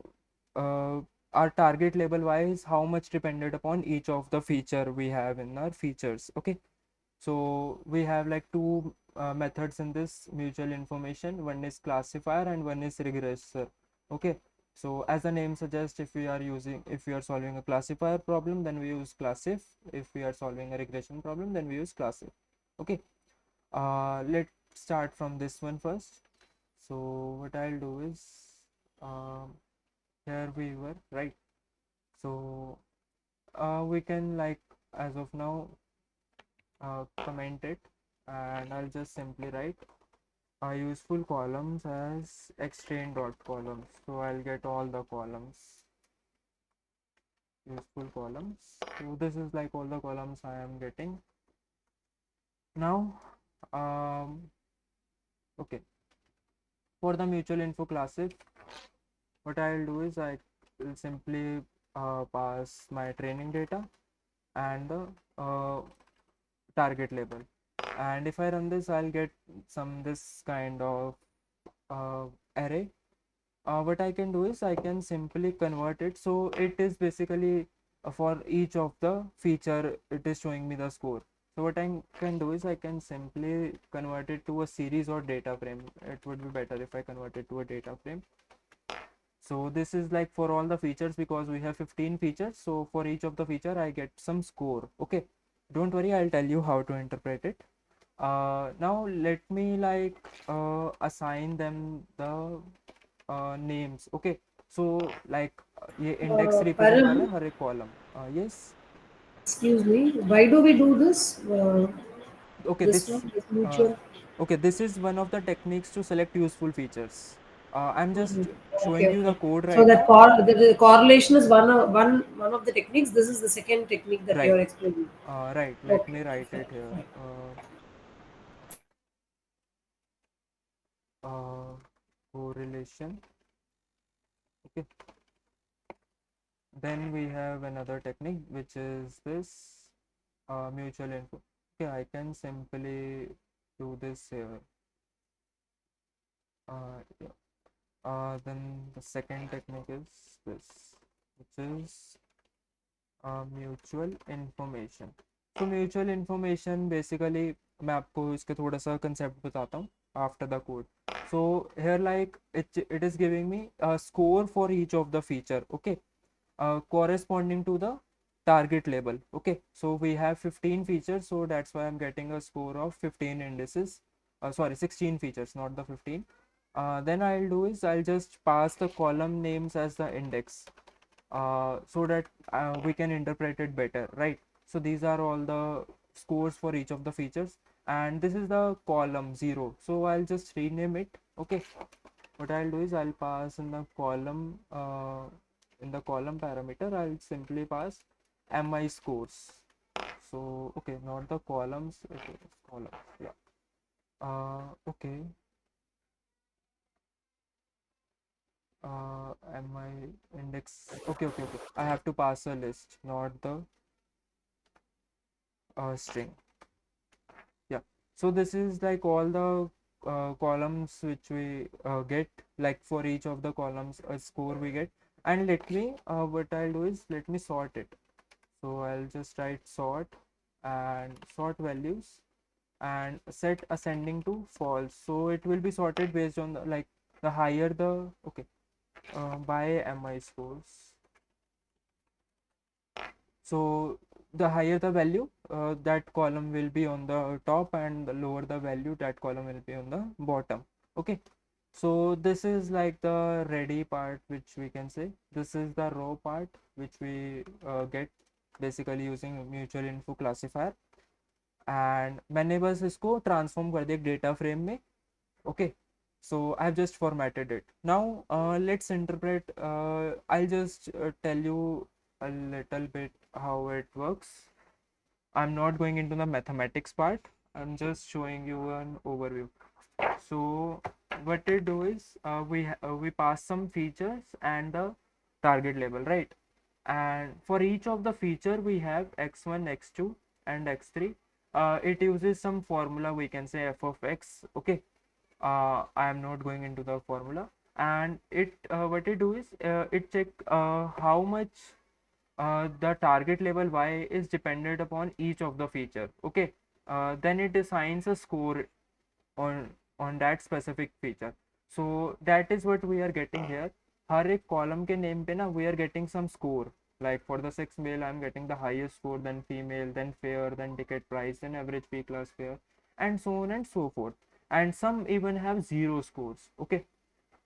target label wise how much depended upon each of the feature we have in our features. Okay, so we have like two methods in this mutual information. One is classifier and one is regressor. Okay, so as the name suggests, if we are solving a classifier problem, then we use classif. If we are solving a regression problem, then we use classif. Okay, let's start from this one first. So what I'll do is, um, here we were, right? So we can, like, as of now, comment it, and I'll just simply write useful columns as extrain dot columns. So I'll get all the columns, useful columns. So this is like all the columns I am getting now. Okay, for the mutual info classes, what I'll do is I will simply pass my training data and the target label, and if I run this, I'll get some this kind of array. What I can do is I can simply convert it. So it is basically for each of the feature, it is showing me the score. So what I can do is I can simply convert it to a series or data frame. It would be better if I convert it to a data frame. So this is like for all the features, because we have 15 features. So for each of the feature, I get some score. Okay, don't worry, I'll tell you how to interpret it. Now let me like assign them the names. Okay, so like ये index represent कर रहा Param, है हर एक column. Yes. excuse me. Why do we do this? Okay, This this one, this uh, mutual. okay, this is one of the techniques to select useful features. I'm just Mhm. showing Okay, you the okay. code So right the, now. the correlation is one of the techniques. This is the second technique that you Right. are explaining. Right. Let Okay, me write fine, it here. fine. Correlation. Okay. Then we have another technique, which is this mutual info. Okay, I can simply do this here. Yeah. Then the second technique is this, which is mutual information. So mutual information basically, मैं आपको इसके थोड़ा सा concept बताता हूँ after the code. So here, like, it is giving me a score for each of the feature. Okay, corresponding to the target label. Okay, so we have 15 features, so that's why I'm getting a score of 15 indices. Sorry, 16 features, not the 15. Then I'll do is I'll just pass the column names as the index, so that we can interpret it better, right? So these are all the scores for each of the features, and this is the column 0. So I'll just rename it. Okay, what I'll do is I'll pass in the column parameter, I'll simply pass mi scores. So okay, not the columns, okay, columns, yeah. Okay, mi index, okay, I have to pass a list, not the string. Yeah, so this is like all the columns which we get, like for each of the columns a score we get. And let me what I'll do is let me sort it. So I'll just write sort and sort values and set ascending to false. So it will be sorted based on the, like, the higher the, okay, by mi scores. So the higher the value, that column will be on the top, and the lower the value, that column will be on the bottom. Okay, so this is like the ready part, which we can say. This is the raw part which we get basically using mutual info classifier. And मैंने बस इसको transform कर दिया data frame में. Okay, so I've just formatted it. Now let's interpret. I'll just tell you a little bit how it works. I'm not going into the mathematics part. I'm just showing you an overview. So what we do is we pass some features and the target label, right? And for each of the feature we have x1, x2 and x3. It uses some formula, we can say f of x. Okay, I am not going into the formula. And it what it do is it check how much the target label y is dependent upon each of the feature. Okay, then it assigns a score on that specific feature. So that is what we are getting here. हर एक column के name पे ना we are getting some score. Like for the 6 male I am getting the highest score, then female, then fair, then ticket price, then average P class fair, and so on and so forth. And some even have 0 scores. Okay,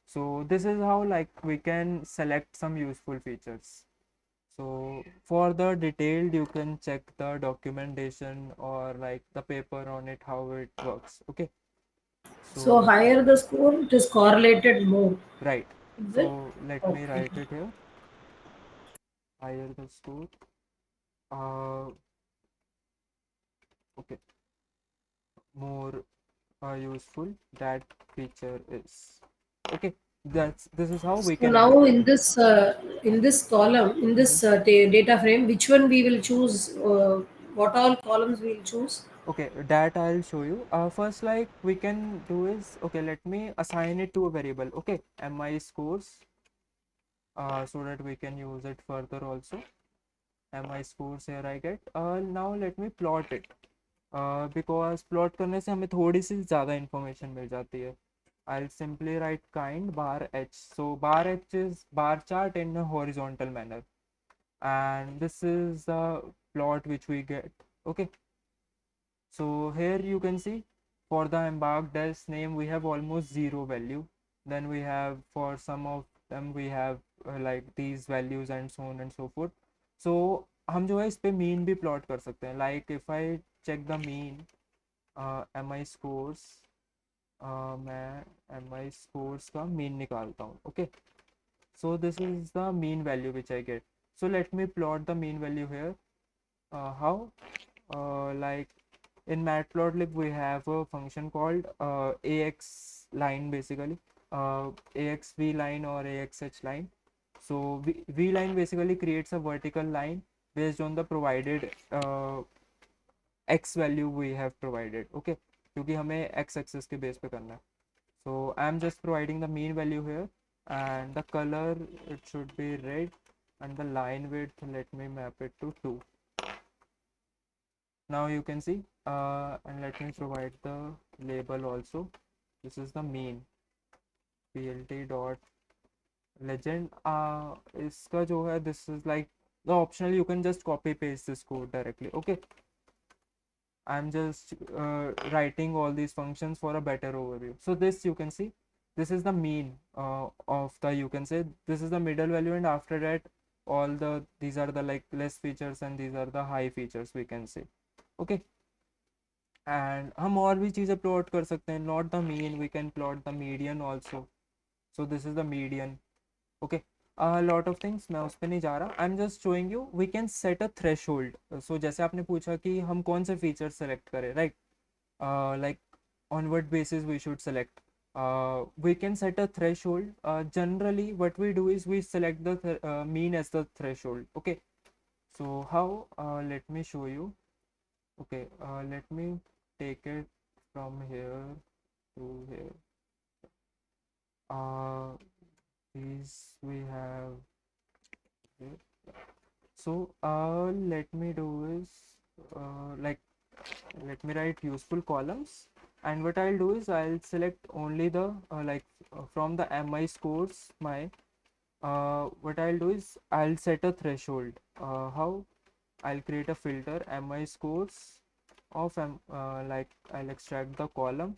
so this is how, like, we can select some useful features. So for the detailed, you can check the documentation or like the paper on it, how it works. Okay, So so higher the score, it is correlated more. right. Is it? So let me Okay. write it here. Higher the score. Uh, okay. More useful that feature is. Okay. This is how we So can now interpret it. in this column, in Mhm. this data frame, which one we will choose? What all columns we will choose? Okay, that I'll show you. First, like we can do is, okay, let me assign it to a variable. Okay, mi scores, so that we can use it further also. Mi scores here I get. Now let me plot it. Because plot करने से हमें थोड़ी सी ज़्यादा information मिल जाती है. I'll simply write kind bar h. So bar h is bar chart in a horizontal manner, and this is the plot which we get. Okay. So here you can see for the embarked as name we have almost 0 value. Then we have for some of them we have like these values and so on and so forth. So हम जो है इस पे mean भी plot कर सकते हैं. Like if I check the mean, mi scores, मैं mi scores का mean निकालता हूँ. Okay. So this is the mean value which I get. So let me plot the mean value here. How? Like in matplotlib we have a function called ax line, basically axv line or axh line. So v line basically creates a vertical line based on the provided x value we have provided. Okay, क्योंकि हमें x axis के base पे करना है. So I'm just providing the mean value here, and the color, it should be red, and the line width, let me map it to 2. Now you can see, and let me provide the label also. This is the mean plt dot legend. इसका जो है, this is like the optional, you can just copy paste this code directly. Okay, I'm just writing all these functions for a better overview. So this you can see, this is the mean of the, you can say this is the middle value, and after that all the, these are the like less features and these are the high features, we can say. Okay, and हम और भी चीज़ें plot कर सकते हैं. Not the mean, we can plot the median also. So this is the median. Okay, a lot of things, मैं उस पर नहीं जा रहा. I'm just showing you we can set a threshold. So जैसे आपने पूछा कि हम कौन से features select करें, right? Like on what basis we should select. We can set a threshold. Generally what we do is we select the mean as the threshold. Okay, so how, let me show you. Okay, let me take it from here to here. These we have here. So let me do is like let me write useful columns, and what I'll do is I'll select only the from the mi scores my what I'll do is I'll set a threshold. How I'll create a filter mi scores of like I'll extract the column,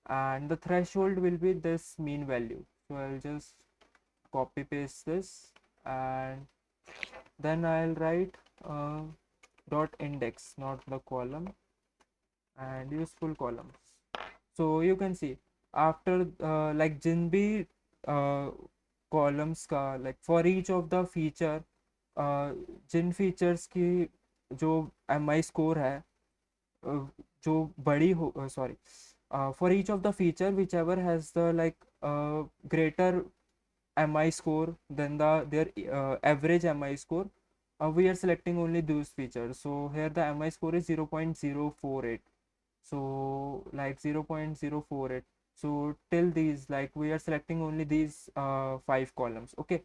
and the threshold will be this mean value. So I'll just copy paste this, and then I'll write dot index, not the column, and useful columns. So you can see after like जिन भी columns का like for each of the feature Jin features की जो mi score है जो बड़ी हो sorry for each of the feature whichever has the like greater mi score than their average mi score, we are selecting only those features. So here the mi score is 0.048, so like 0.048. So till these, like we are selecting only these 5 columns. Okay,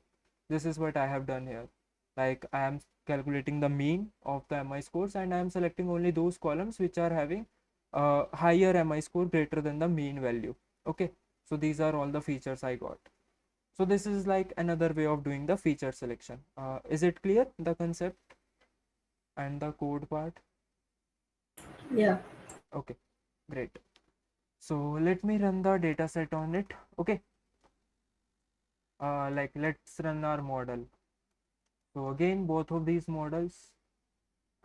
this is what I have done here. Like I am calculating the mean of the mi scores, and I am selecting only those columns which are having higher mi score greater than the mean value. Okay, so these are all the features I got. So this is like another way of doing the feature selection. Is it clear, the concept and the code part? Yeah. Okay, great. So let me run the data set on it. Okay, like let's run our model. So again, both of these models,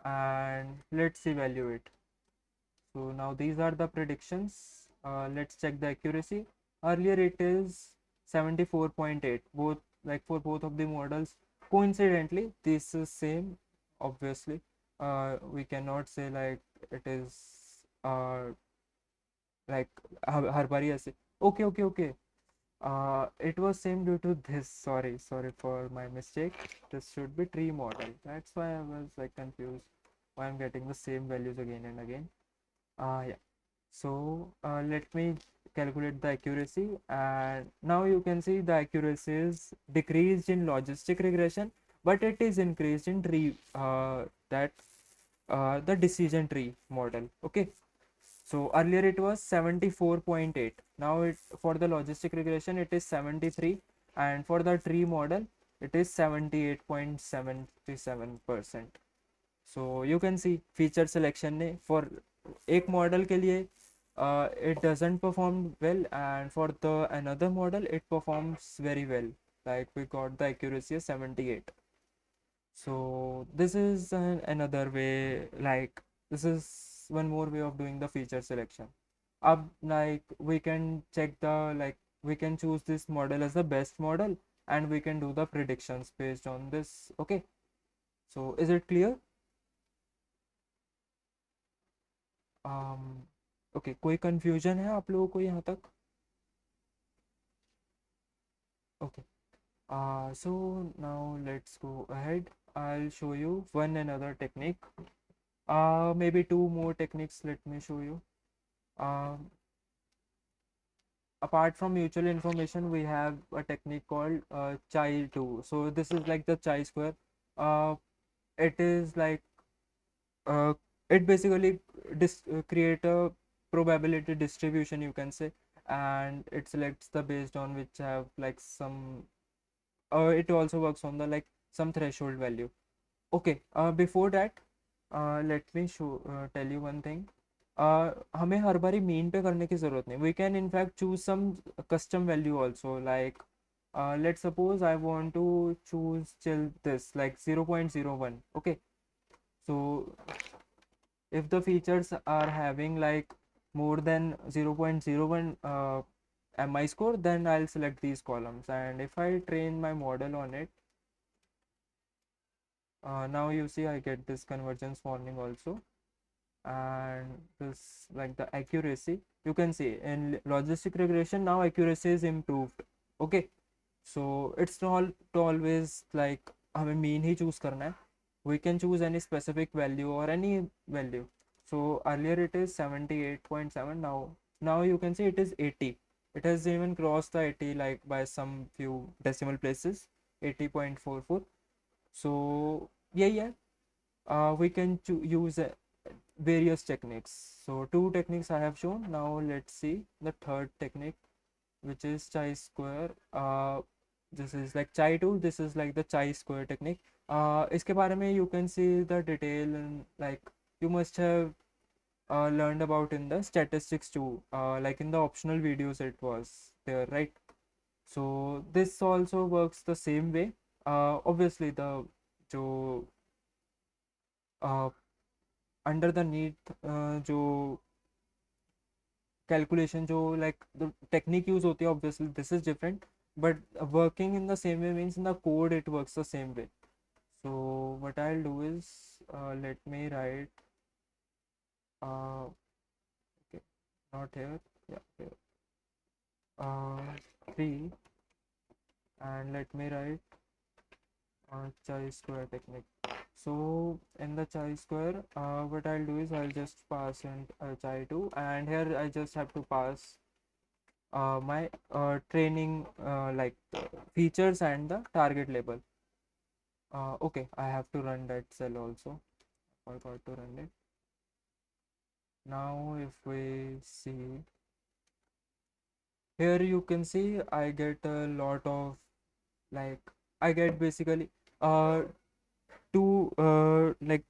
and let's evaluate. So now these are the predictions. Let's check the accuracy. Earlier it is 74.8, both like for both of the models. Coincidentally, this is same. Obviously, we cannot say like it is like har bari aise. Okay. It was same due to this. Sorry for my mistake. This should be tree model. That's why I was like confused why I'm getting the same values again and again. Yeah. So let me calculate the accuracy, and now you can see the accuracy is decreased in logistic regression, but it is increased in tree that the decision tree model. Okay. So earlier it was 74.8. Now it for the logistic regression it is 73, and for the tree model it is 78.77%. So you can see feature selection ने for एक model के लिए it doesn't perform well, and for the another model it performs very well. Like we got the accuracy of 78. So this is another way, like this is one more way of doing the feature selection. Up like we can check the like we can choose this model as the best model, and we can do the predictions based on this. Okay, so is it clear? Okay, कोई confusion है आप लोगों को यहाँ तक? Okay, so now let's go ahead. I'll show you one another technique, maybe two more techniques. Let me show you. um, Apart from mutual information, we have a technique called chi 2. So this is like the chi square. It is like uh, it basically create a probability distribution, you can say, and it selects the based on which have like some it also works on the like some threshold value. Okay, before that let me show tell you one thing. हमें हर बारी mean पे करने की ज़रूरत नहीं. We can in fact choose some custom value also, like let's suppose I want to choose till this like 0.01. Okay, so if the features are having like more than 0.01 mi score, then I'll select these columns, and if I train my model on it, now you see I get this convergence warning also, and this like the accuracy you can see in logistic regression now accuracy is improved. Okay, so it's not always like हमें mean ही choose करना है. We can choose any specific value or any value. So earlier it is 78.7, now now you can see it is 80. It has even crossed the 80 like by some few decimal places, 80.44. So yeah, we can use various techniques. So two techniques I have shown. Now let's see the third technique, which is chi-square. This is like chi tool. This is like the chi-square technique. इसके बारे में you can see the detail, and like you must have learned about in the statistics too. Like in the optional videos it was there, right? So this also works the same way. Obviously the जो under the नीथ जो calculation जो like the technique use होती है obviously this is different but working in the same way means in the code it works the same way so what I'll do is let me write okay, not here, yeah, here 3, and let me write chi-square technique. So in the chi-square, what I'll do is I'll just pass in chi2, and here I just have to pass my training like features and the target label. Okay, I have to run that cell also. I forgot to run it. Now if we see here, you can see I get a lot of like I get basically uh two like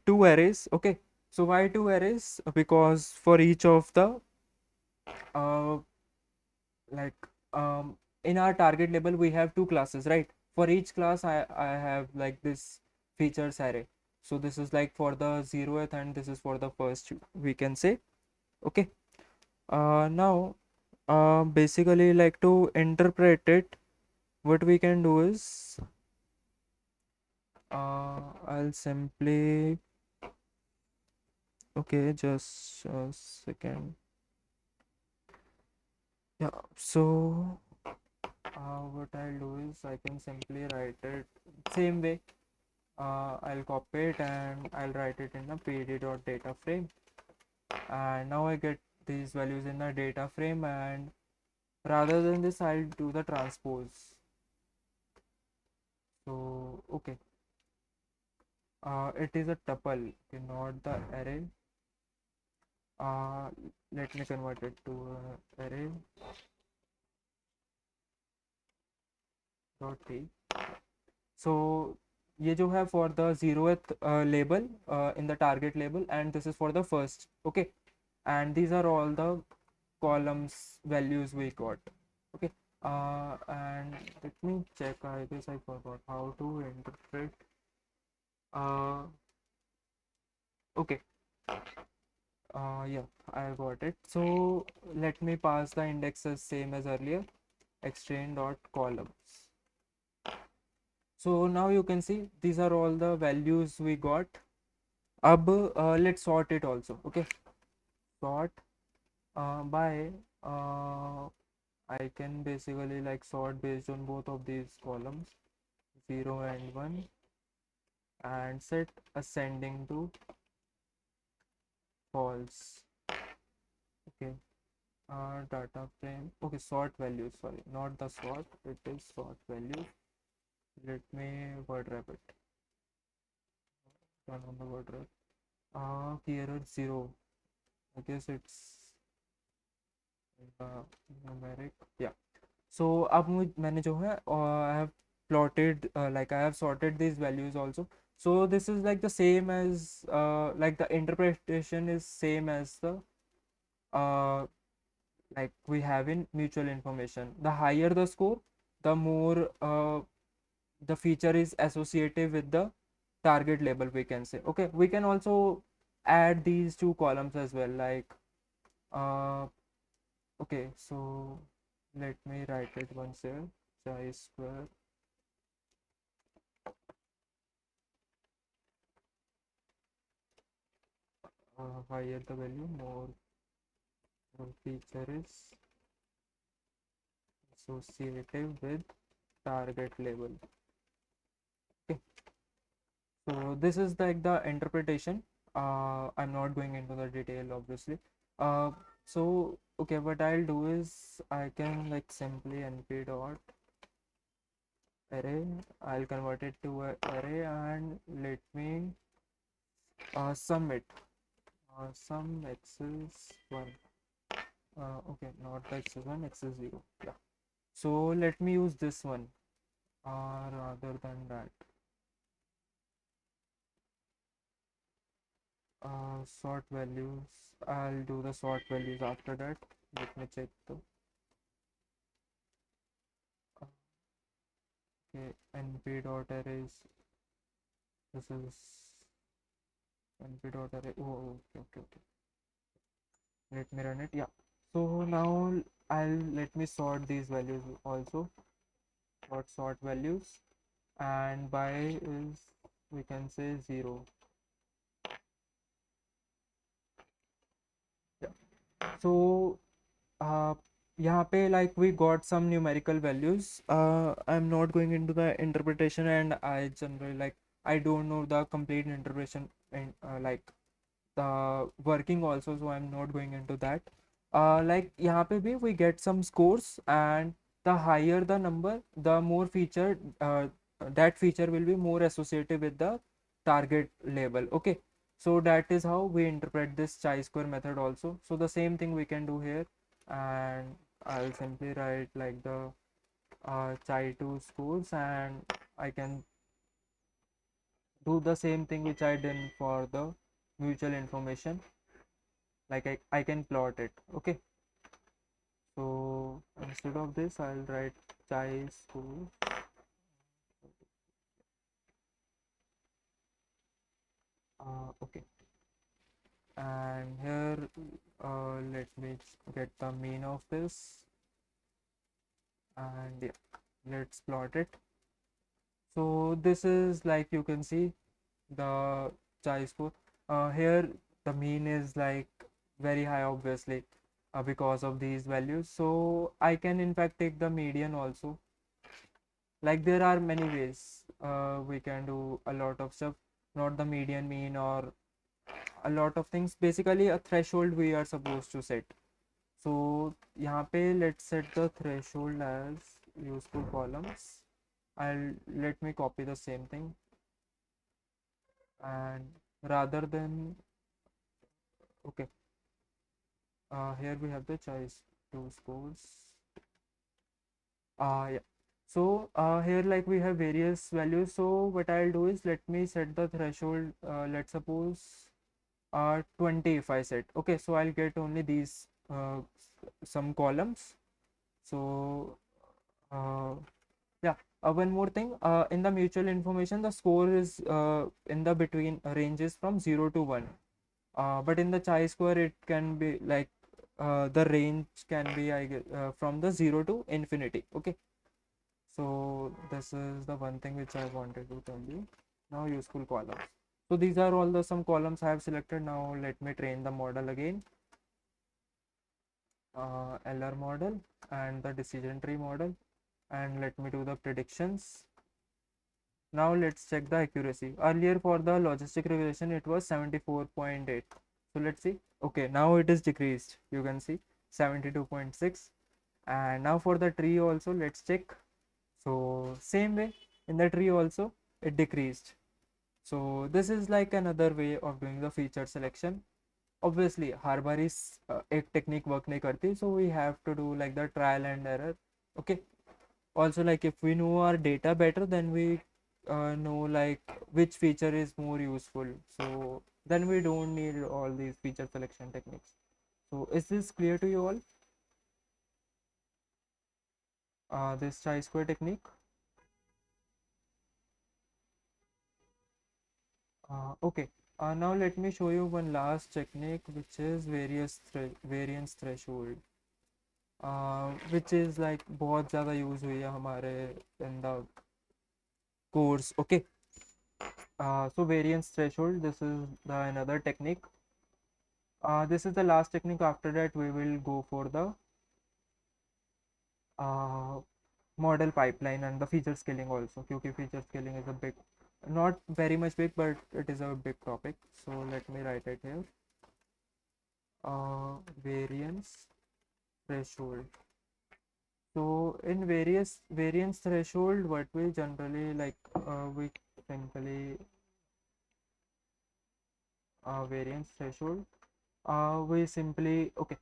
two arrays. Okay, so why two arrays? Because for each of the uh like in our target label we have two classes, right? For each class I have like this features array. So this is like for the 0th and this is for the first, we can say. Okay, now basically like to interpret it, what we can do is I'll simply, okay, just a second. Yeah, so what I'll do is I can simply write it same way. I'll copy it and I'll write it in the pd.data frame, and now I get these values in the data frame, and rather than this I'll do the transpose. So okay, it is a tuple, okay, not the array. uh, Let me convert it to array dot t. So ये जो है for the 0th label in the target label, and this is for the first. Okay, and these are all the columns values we got. Okay, and let me check, I guess I forgot how to interpret. Okay, yeah, I got it. So let me pass the indexes same as earlier, extrain dot columns. So now you can see these are all the values we got. Ab let's sort it also. Okay, sort by I can basically like sort based on both of these columns, 0 and 1, and set ascending to false. Okay, data frame. Okay, sort values, sorry, not the sort, it is sort value. Let me word wrap it. Turn on the word wrap. Key error 0. I guess it's numeric. Yeah. So अब मैंने जो है I have plotted like I have sorted these values also. So this is like the same as like the interpretation is same as the like we have in mutual information. The higher the score, the more the feature is associative with the target label, we can say. Okay, we can also add these two columns as well, like okay, so let me write it once here, chi-square higher the value, more the feature is associative with target label. Okay, so this is like the interpretation. I'm not going into the detail obviously. So okay, what I'll do is I can like simply np dot array. I'll convert it to a array and let me sum it. Sum x is 1. Okay, not the x is 1, x is 0. Yeah. So let me use this one rather than that. Sort values. I'll do the sort values after that. Let me check the okay, np dot arrays. This is np dot array. Oh, okay. Let me run it. Yeah. So now I'll let me sort these values also. Sort values, and by is we can say 0. Yeah. So uh, यहाँ पे like we got some numerical values. I'm not going into the interpretation, and I generally like I don't know the complete interpretation and like the working also, so I'm not going into that. Like यहाँ पे भी we get some scores, and the higher the number, the more feature that feature will be more associated with the target label. Okay, so that is how we interpret this chi-square method also. So the same thing we can do here, and I'll simply write like the chi2 scores, and I can do the same thing which I did for the mutual information. Like I can plot it. Okay, so instead of this I'll write chi school. Okay, and here let me get the mean of this, and yeah, let's plot it. So this is like you can see the chi score. Here the mean is like very high, obviously, because of these values. So I can in fact take the median also. Like there are many ways we can do a lot of stuff, not the median, mean, or a lot of things. Basically a threshold we are supposed to set. So यहाँ पे let's set the threshold as useful columns. I'll let me copy the same thing, and rather than okay, here we have the choice two scores. Yeah, so here like we have various values. So what I'll do is let me set the threshold, let's suppose 20. If I set, okay, so I'll get only these some columns. So yeah, one more thing, in the mutual information the score is in the between ranges from 0 to 1, but in the chi square it can be like the range can be I guess from the 0 to infinity. Okay, so this is the one thing which I wanted to tell you. Now useful columns. So these are all the some columns I have selected. Now let me train the model again. LR model and the decision tree model, and let me do the predictions. Now let's check the accuracy. Earlier for the logistic regression it was 74.8. So let's see. Okay, now it is decreased. You can see 72.6. And now for the tree also let's check. So same way in the tree also it decreased. So this is like another way of doing the feature selection. Obviously हर बार इस एक technique work नहीं करती, so we have to do like the trial and error. Okay, also like if we know our data better, then we know like which feature is more useful, so then we don't need all these feature selection techniques. So is this clear to you all, this chi-square technique? Okay, now let me show you one last technique, which is variance threshold, which is like बहुत ज़्यादा use हुई है हमारे in the course. Okay, so variance threshold, this is the another technique. This is the last technique. After that we will go for the uh, model pipeline and the feature scaling also, क्योंकि feature scaling is a big, not very much big, but it is a big topic. So let me write it here. variance threshold. So in variance threshold, what we generally like, we simply variance threshold. We simply okay.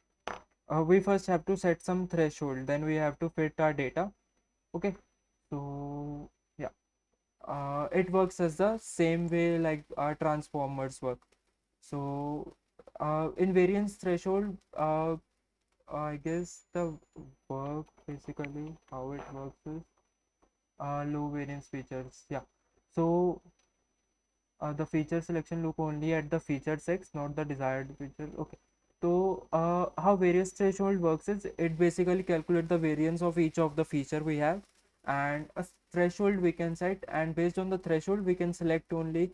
We first have to set some threshold. Then we have to fit our data. Okay. So yeah, it works as the same way like our transformers work. So in variance threshold, I guess the work basically how it works is low variance features. Yeah. So the feature selection look only at the featured sex, not the desired feature. Okay. So how variance threshold works is it basically calculate the variance of each of the feature we have, and a threshold we can set, and based on the threshold we can select only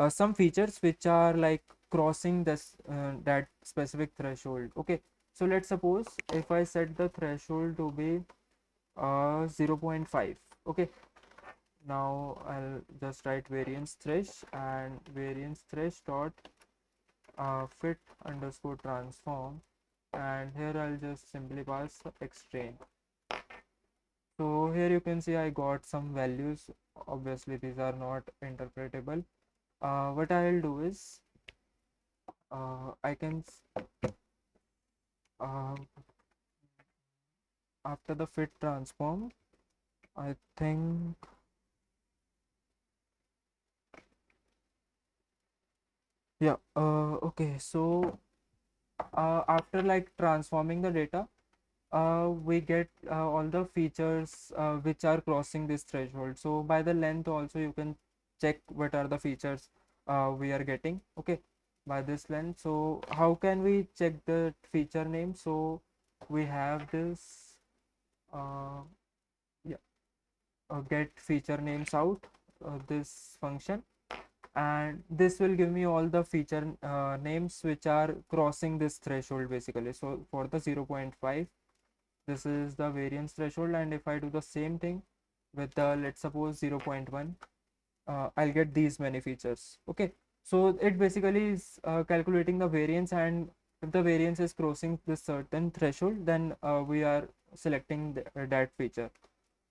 some features which are like crossing this that specific threshold. Okay. So let's suppose if I set the threshold to be 0.5. Okay. Now I'll just write variance thresh and variance thresh dot fit underscore transform, and here I'll just simply pass extrain. So here you can see I got some values. Obviously these are not interpretable. What I'll do is I can uh, after the fit transform, I think yeah. Okay. So after like transforming the data, we get all the features which are crossing this threshold. So by the length also you can check what are the features we are getting. Okay, by this length. So how can we check the feature name? So we have this uh, yeah, get feature names out, this function, and this will give me all the feature names which are crossing this threshold basically. So for the 0.5, this is the variance threshold, and if I do the same thing with the, let's suppose, 0.1, I'll get these many features. Okay, so it basically is calculating the variance, and if the variance is crossing this certain threshold, then we are selecting that feature.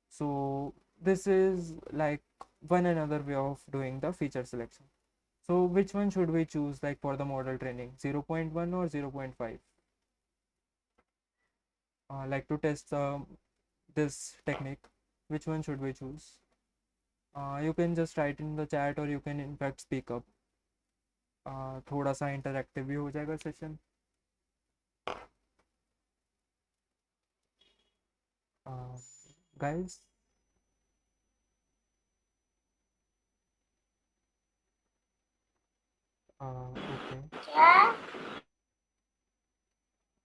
So this is like one another way of doing the feature selection. So which one should we choose, like for the model training, 0.1 or 0.5? Like to test this technique, which one should we choose? You can just write in the chat, or you can in fact speak up. थोड़ा सा interactive भी हो जाएगा session. Guys, okay.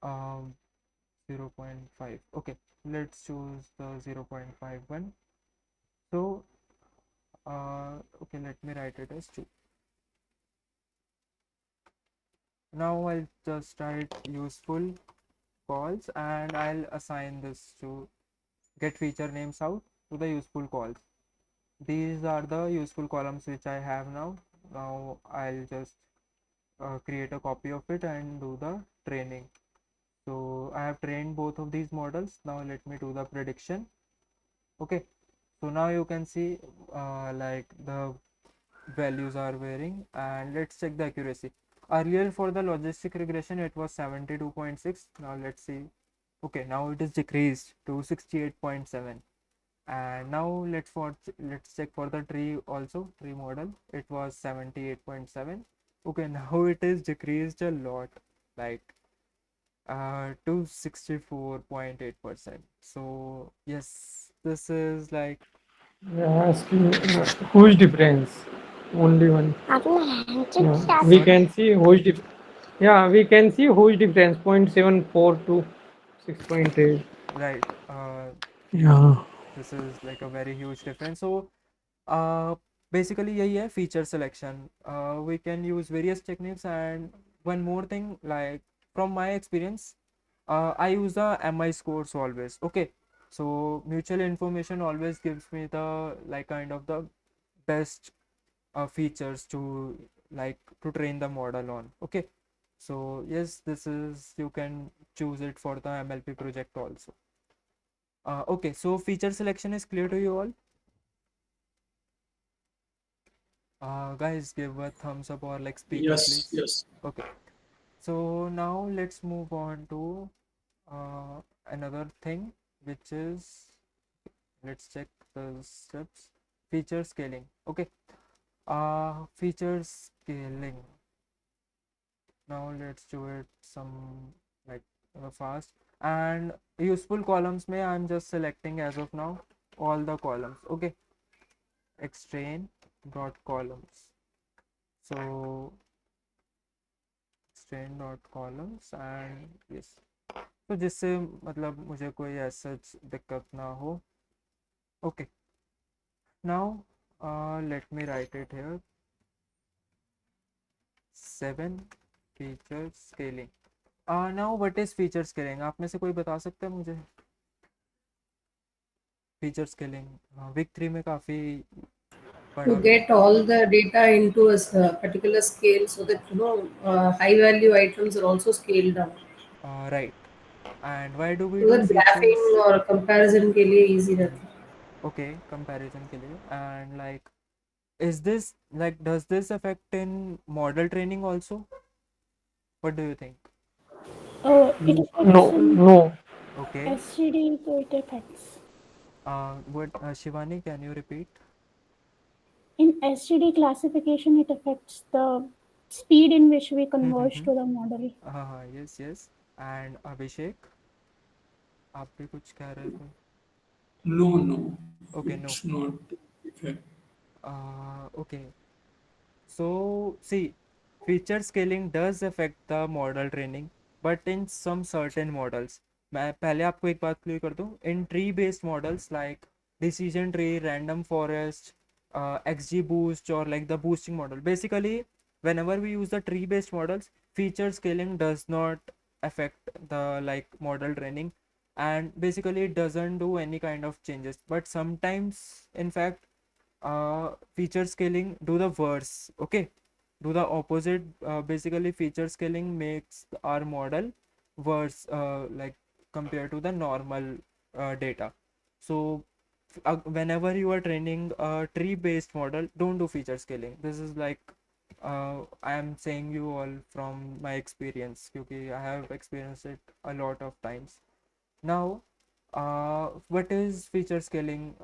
um 0.5. Okay, let's choose the 0.5 one. So okay, let me write it as 2. Now I'll just write useful calls, and I'll assign this to get feature names out to the useful calls. These are the useful columns which I have now. Now I'll just create a copy of it and do the training. So I have trained both of these models. Now let me do the prediction. Okay, so now you can see like the values are varying, and let's check the accuracy. Earlier for the logistic regression it was 72.6. Now let's see. Okay, now it is decreased to 68.7. And now let's check for the tree also, tree model. It was 78.7. Okay, now it is decreased a lot, like to 64.8%. So yes, this is like Yeah, asking huge difference. Only one. Yeah, we sorry. can see huge yeah, we can see huge difference 0.74 to 6.8. Right. Yeah. This is like a very huge difference. So uh, basically यही है feature selection. We can use various techniques, and one more thing, like from my experience, I use the MI scores always. Okay, so mutual information always gives me the like kind of the best features to like to train the model on. Okay, So yes, this is, you can choose it for the MLP project also. Okay, so feature selection is clear to you all? Guys, give a thumbs up or like speak up, Yes, please. yes. Okay, so now let's move on to another thing, which is, let's check the steps. Feature scaling. Okay, feature scaling. Now let's do it some like fast. And useful columns may I'm just selecting as of now all the columns. Okay, extrain dot columns. So extrain dot columns and yes. तो जिससे मतलब मुझे कोई ऐसा दिक्कत ना हो. Okay, now let me write it here. 7 feature scaling. Now what is feature scaling? आप में से कोई बता सकता है मुझे? फीचर स्केलिंग वीक 3 में काफ़ी To पढ़ा मैंने. get all the data into a particular scale so that high value items are also scaled down. Right. And why do we So do that features? graphing or comparison के लिए easy रहता है. Okay, comparison के लिए. And like, is this like, does this affect in model training also? What do you think? It No, affects in no. Okay. SGD, so it affects. What, Shivani, can you repeat? In SGD classification, it affects the speed in which we converge to the model. हाँ हाँ, yes yes. And अभिषेक, आप भी कुछ कह रहे थे? No, no, okay, no. it's not effect. Okay. So, see, feature scaling does affect the model training, but in some certain models. मैं पहले आपको एक बात क्लियर कर दूं. In tree based models like decision tree, random forest, XGBoost, or like the boosting model, basically whenever we use the tree based models, feature scaling does not affect the like model training, and basically it doesn't do any kind of changes. But sometimes, in fact, feature scaling do the worse. Okay, do the opposite. Basically feature scaling makes our model worse, like compared to the normal data. So whenever you are training a tree based model, don't do feature scaling. This is like, I am saying you all from my experience, because I have experienced it a lot of times. Now, what is feature scaling?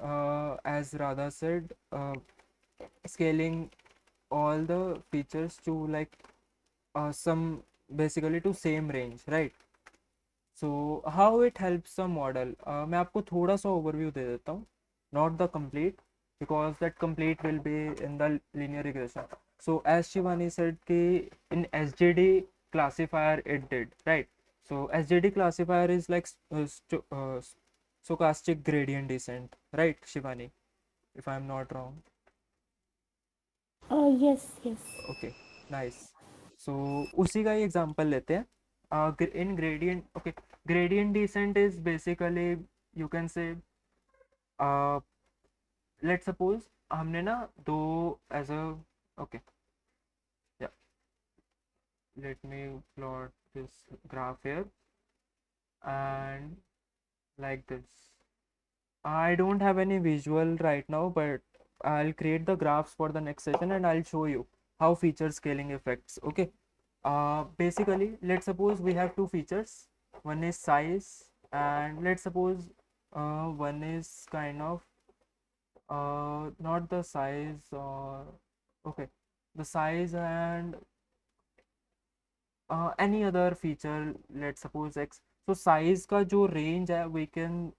As Radha said, scaling all the features to like some, basically to same range, right? So how it helps a model? मैं आपको थोड़ा सा overview दे देता हूँ, not the complete, because that complete will be in the linear regression. So as Shivani said कि in SGD classifier it did, right? So SGD classifier is like stochastic gradient descent, right, Shivani, if I'm not wrong? Yes, yes. Okay, nice. So उसी का ही example लेते हैं. In gradient, okay, gradient descent is basically, you can say, let suppose हमने ना दो, as a, okay, या, let me plot this graph here and like this. I don't have any visual right now, but I'll create the graphs for the next session and I'll show you how feature scaling affects. Okay. Basically, let's suppose we have two features. One is size, and let's suppose one is kind of not the size, or okay, the size and any other feature. Let's suppose x. So size का जो range है, we can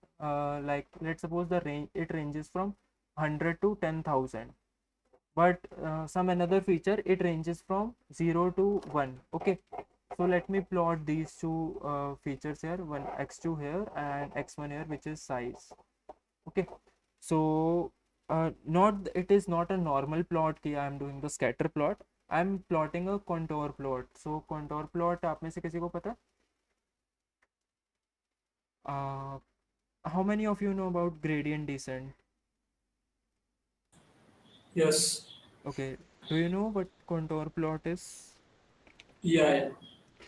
like, let's suppose the range, it ranges from 100 to 10,000. But some another feature, it ranges from 0 to 1. Okay, so let me plot these two features here, one x2 here and x1 here, which is size. Okay, so not, it is not a normal plot कि I am doing the scatter plot. I am plotting a contour plot. So contour plot आप में से किसी को पता? uh, how many of you know about gradient descent? Yes. Okay, do you know what contour plot is? Yeah, yeah.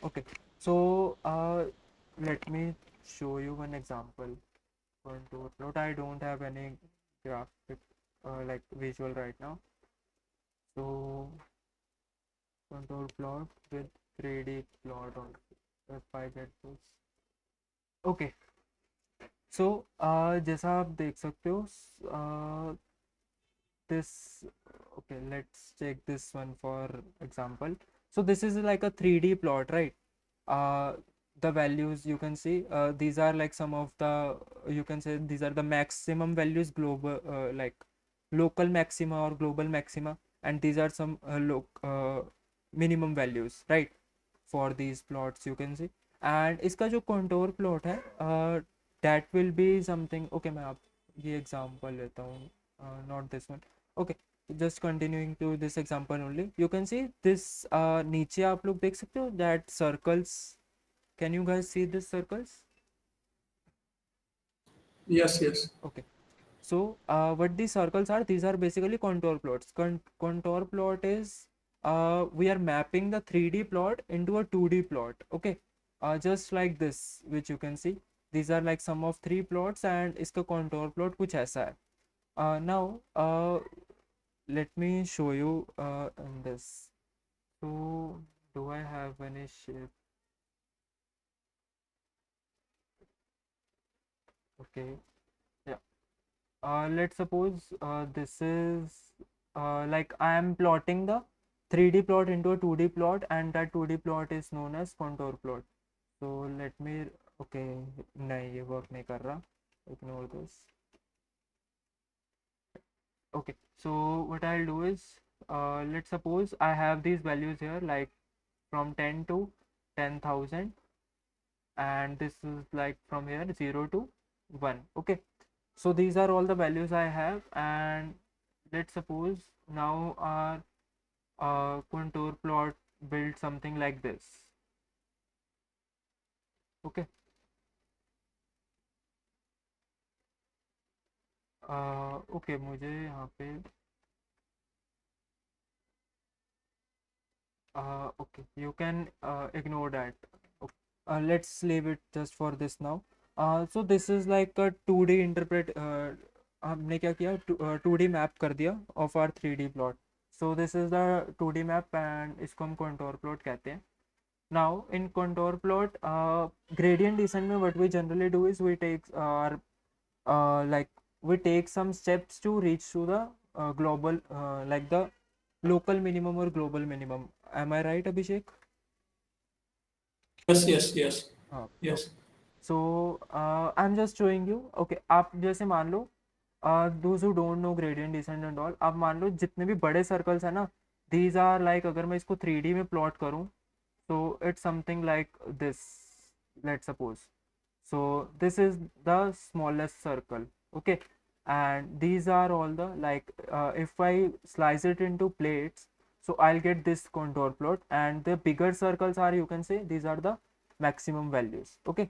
Okay, so let me show you one example. Contour plot. I don't have any graphic like visual right now. So contour plot with 3D plot on if I get this. Okay, so जैसा आप देख सकते हो this, okay, let's take this one for example. So this is like a 3D plot, right? uh, the values you can see, these are like some of the, you can say these are the maximum values, global like local maxima or global maxima, and these are some minimum values, right, for these plots you can see. And इसका जो contour plot है, that will be something, okay मैं आप ये example लेता हूँ, not this one. Okay, just continuing to this example only, you can see this, नीचे आप लोग देख सकते हो that circles. Can you guys see these circles? Yes, yes. Okay, so what these circles are, these are basically contour plots. Contour plot is, we are mapping the 3D plot into a 2D plot. Okay, just like this, which you can see, these are like some of 3 plots and इसका contour plot कुछ ऐसा है. Now let me show you in this. So do I have any shape? Okay, yeah. Let's suppose this is like I am plotting the 3D plot into a 2D plot, and that 2D plot is known as contour plot. So let me, okay, नहीं ये work नहीं कर रहा, ignore this. Okay, so what I'll do is, let's suppose I have these values here, like from 10 to 10,000, and this is like from here 0 to 1. Okay, so these are all the values I have, and let's suppose now our contour plot build something like this. Okay, okay, मुझे यहाँ पे okay, you can ignore that. Okay. Let's leave it just for this now. So this is like a 2D interpret, हमने क्या किया, 2D map कर दिया of our 3D plot. So this is the 2D map and इसको हम contour plot कहते हैं. Now in contour plot, gradient descent में what we generally do is we take our like we take some steps to reach to the global, like the local minimum or global minimum. Am I right, Abhishek? Yes, yes, yes. हाँ, okay. Yes. So I'm just showing you. Okay, आप जैसे मान लो, those who don't know gradient descent and all, आप मान लो जितने भी बड़े circles है ना, these are like, अगर मैं इसको 3D में plot करूँ, so it's something like this, let's suppose. So this is the smallest circle. Okay, and these are all the, like if I slice it into plates, so I'll get this contour plot, and the bigger circles are, you can say, these are the maximum values. Okay,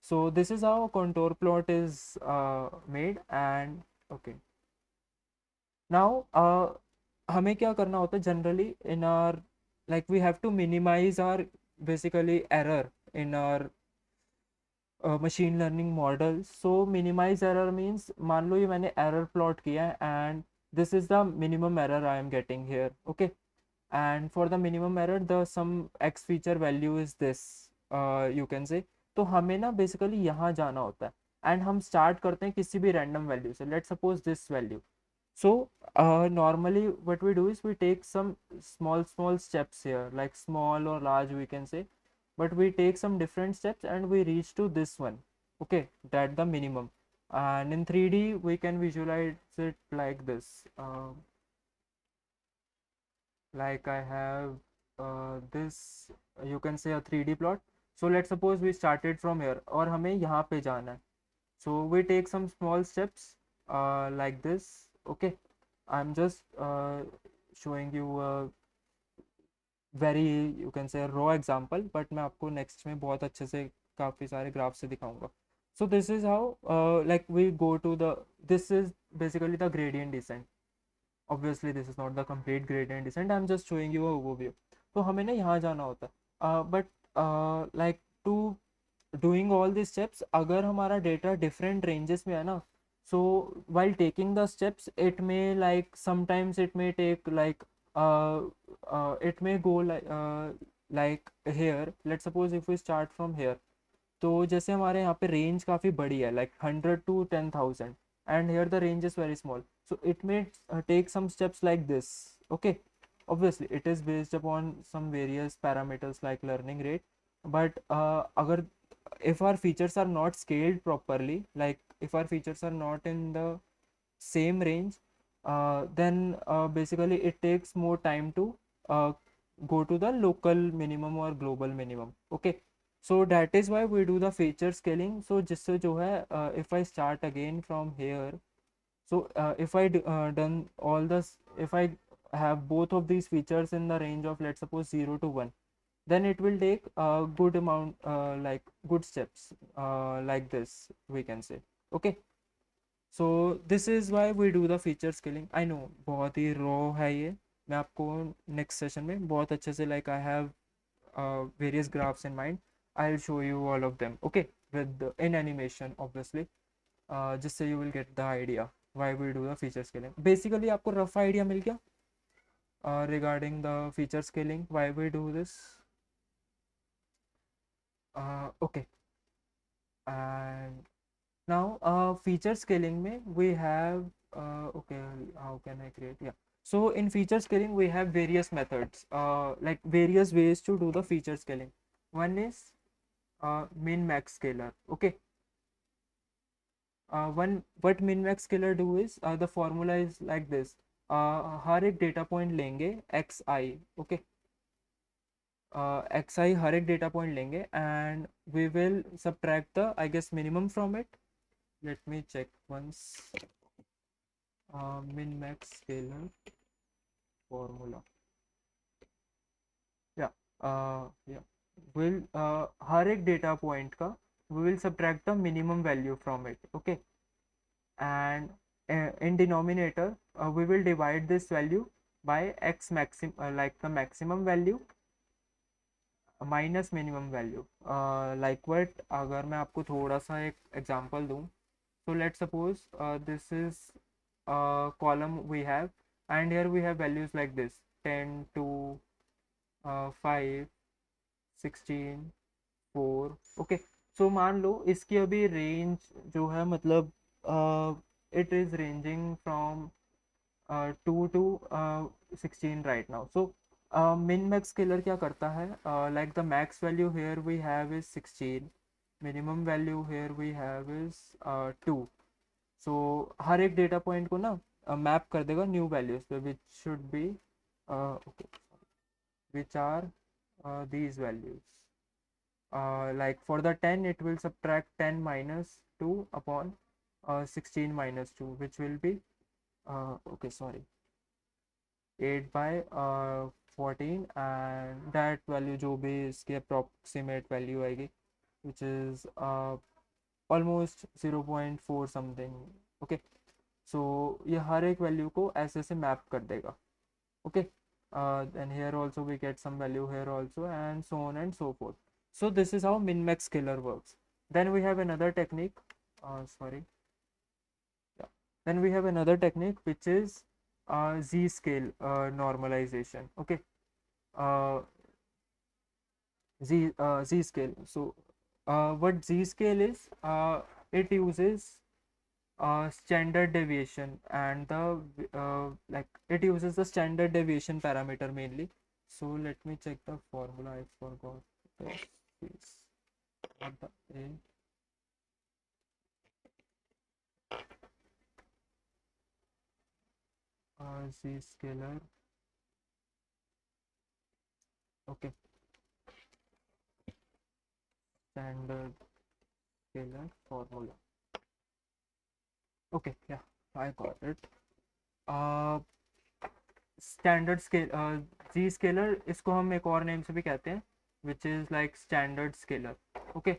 so this is how contour plot is made. And okay, now हमें क्या करना होता है generally in our, like we have to minimize our basically error in our machine learning model. So minimize error means, मान लो ये मैंने error plot किया है and this is the minimum error I am getting here. Okay, and for the minimum error the some x feature value is this, you can say. तो हमें ना basically यहाँ जाना होता है and हम start करते हैं किसी भी random value से, let's suppose this value. So normally what we do is we take some small steps here, like small or large we can say, but we take some different steps and we reach to this one. Okay, that the minimum. And in 3D we can visualize it like this, like I have this, you can say a 3D plot. So let's suppose we started from here और हमें यहाँ पे जाना है. So we take some small steps like this. Okay, I'm just showing you a very, you can say, raw example, but मैं आपको next में बहुत अच्छे से काफ़ी सारे ग्राफ से दिखाऊंगा. So this is how like we go to the, this is basically the gradient descent. Obviously this is not the complete gradient descent, I'm just showing you a overview. तो हमें ना यहाँ जाना होता है, but like to doing all these steps, अगर हमारा data different ranges में है ना, so while taking the steps it may like sometimes it may take like it may go like here, let's suppose if we start from here, तो जैसे हमारे यहाँ पे रेंज काफ़ी बड़ी है like 100 to 10,000 and here the range is very small, so it may take some steps like this. Okay, obviously it is based upon some various parameters like learning rate, but agar if our features are not scaled properly, like if our features are not in the same range, then basically it takes more time to uh, go to the local minimum or global minimum. Okay, so that is why we do the feature scaling. So जिससे जो है if I start again from here, so if I done all this, if I have both of these features in the range of let's suppose 0 to 1, then it will take a good amount like good steps like this we can say. Okay, so this is why we do the feature scaling. I know बहुत ही raw है ये, मैं आपको next session में बहुत अच्छे से like I have various graphs in mind, I'll show you all of them. Okay, with in animation obviously, जिससे you will get the idea why we do the feature scaling. Basically आपको rough idea मिल गया regarding the feature scaling, why we do this. Okay, and now feature scaling में we have okay, how can I create, yeah, so in feature scaling we have various methods, like various ways to do the feature scaling. One is min max scaler. Okay, one what min max scaler do is the formula is like this, हर एक data point लेंगे xi. Okay, xi हर एक data point लेंगे and we will subtract the I guess minimum from it. Let me check once. Min max scaler formula, yeah, yeah, will हर एक data point का we will subtract the minimum value from it. Okay, and in denominator we will divide this value by x maximum, like the maximum value minus minimum value. Like what, अगर मैं आपको थोड़ा सा एक example दूँ, so let's suppose this is a column we have and here we have values like this 10 to 5 16 4. Okay, so मान लो इसकी अभी रेंज जो है मतलब it is ranging from 2 to 16 right now. So min max scaler क्या करता है, like the max value here we have is 16, minimum value here we have is 2. So हर एक डेटा पॉइंट को ना मैप कर देगा न्यू वैल्यूज पे which should be okay, which are these values. Like for the 10 it will subtract 10 minus 2 upon 16 minus 2, which will be okay, sorry, 8 by 14, and that value जो भी इसकी approximate value आएगी which is almost 0.4 something. Okay, so ये हर एक value को ऐसे से map कर देगा. Okay, and here also we get some value here also and so on and so forth. So this is how min max scaler works. Then we have another technique, sorry, yeah, then we have another technique which is z scale normalization. Okay, uh, z scale. So what z scale is, it uses standard deviation and the like it uses the standard deviation parameter mainly. So let me check the formula, I forgot this, not the a, z scalar. Okay, standard scalar formula. Okay, yeah, I got it. Standard scale जी scaler, इसको हम एक और name से भी कहते हैं which is like standard scaler. Okay,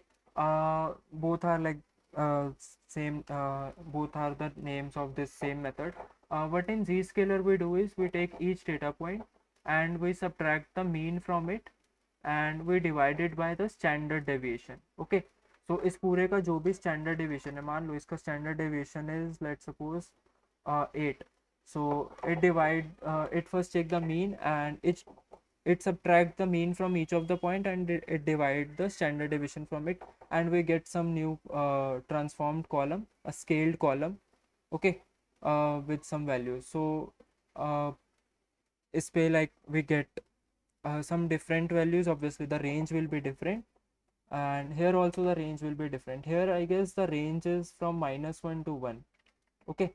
both are like same, both are the names of this same method. What in z-scalar we do is we take each data point and we subtract the mean from it and we divide it by the standard deviation. Okay, so इस पूरे का जो भी standard deviation है, मान लो इसका standard deviation is, let's suppose 8. So it first take the mean, and it subtract the mean from each of the point, and it divide the standard deviation from it, and we get some new transformed column, a scaled column. Okay, with some values. So इस पे like we get some different values. Obviously the range will be different, and here also the range will be different. Here I guess the range is from -1 to 1. Okay,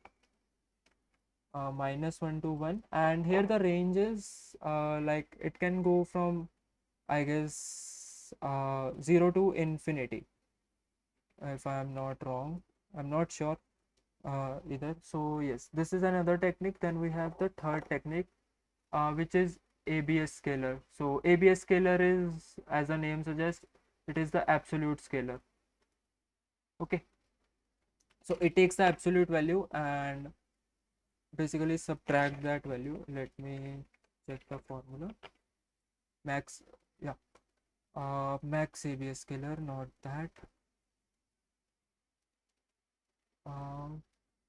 -1 to 1, and here the range is like it can go from, I guess, 0 to infinity, if I am not wrong. I'm not sure either. So yes, this is another technique. Then we have the third technique, which is ABS scalar. So ABS scalar is, as the name suggests, it is the absolute scalar. Okay, so it takes the absolute value and basically subtract that value. Let me check the formula. Max, yeah, max ABS scalar, not that.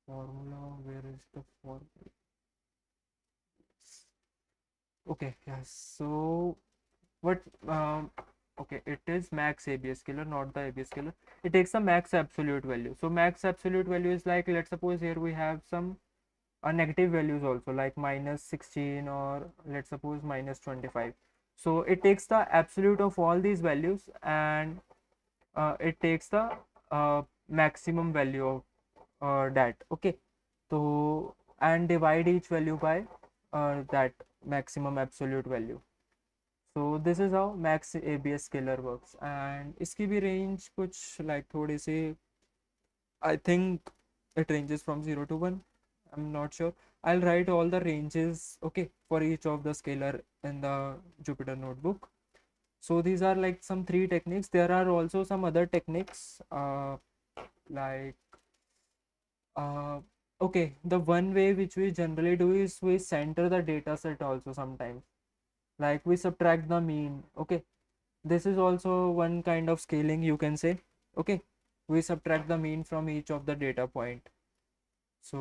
Formula, where is the formula? Okay, yes. So what okay, it is max ABS scalar, not the ABS scalar. It takes the max absolute value. So max absolute value is like, let's suppose here we have some negative values also, like -16, or let's suppose -25. So it takes the absolute of all these values, and it takes the maximum value of that. Okay, so and divide each value by that maximum absolute value. So this is how max ABS scalar works, and इसकी भी range कुछ like थोड़ी सी, I think it ranges from 0 to 1. I'm not sure. I'll write all the ranges, okay, for each of the scalar in the Jupyter notebook. So these are like some 3 techniques. There are also some other techniques, like okay, the one way which we generally do is we center the data set also sometimes, like we subtract the mean. Okay, this is also one kind of scaling, you can say. Okay, we subtract the mean from each of the data point. So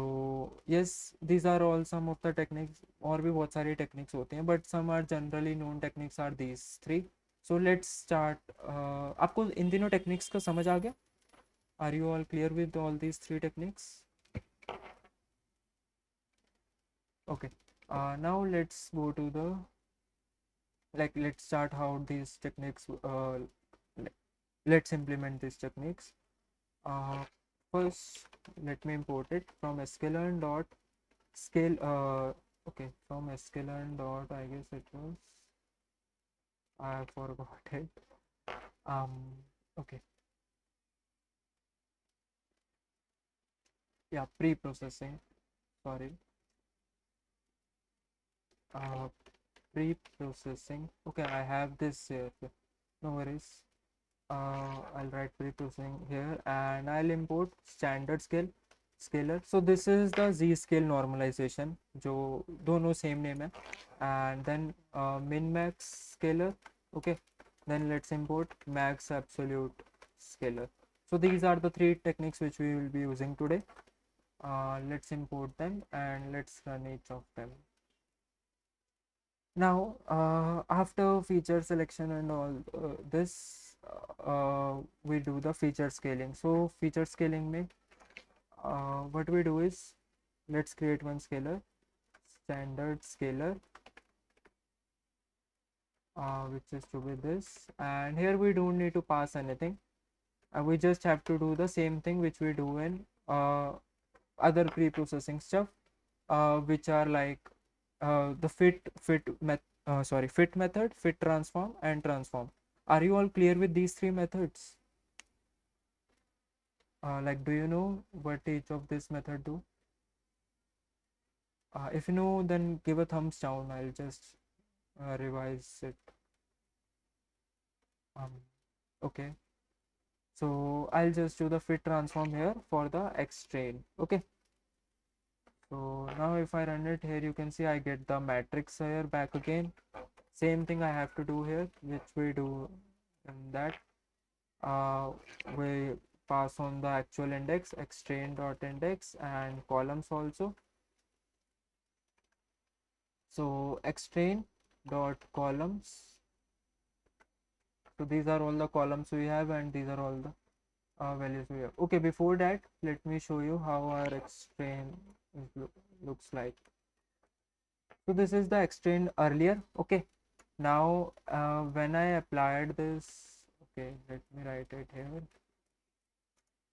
yes, these are all some of the techniques. और भी बहुत सारी techniques होते हैं, but some are generally known techniques are these 3. So let's start. आपको इन तीनों techniques का समझ आ गया? Are you all clear with all these 3 techniques? Okay, now let's go to the, like, let's start how these techniques, let's implement these techniques. First let me import it from sklearn dot scale, okay, from sklearn dot, I guess it was, I forgot it. Okay, yeah, pre-processing, sorry, pre-processing. Okay, I have this here, no worries. I'll write pre-processing here, and I'll import standard scale scalar. So this is the z scale normalization, जो दोनों same name है, and then min max scalar. Okay, then let's import max absolute scalar. So these are the 3 techniques which we will be using today. Let's import them and let's run each of them. Now after feature selection and all this, we do the feature scaling. So feature scaling में what we do is, let's create one scalar, standard scalar, which is to be this, and here we don't need to pass anything. We just have to do the same thing which we do in other pre-processing stuff, which are like the fit method, fit transform, and transform. Are you all clear with these 3 methods? Like, do you know what each of this method do? If you know, then give a thumbs down. I'll just revise it. Okay, so I'll just do the fit transform here for the X train. Okay, so now if I run it here, you can see I get the matrix here back again. same thing I have to do here, which we do in that. We pass on the actual index, xtrain.index, and columns also. So xtrain dot columns. So these are all the columns we have, and these are all the values we have. Okay, before that, let me show you how our xtrain looks like. So this is the xtrain earlier. Okay, now when I applied this, okay, let me write it here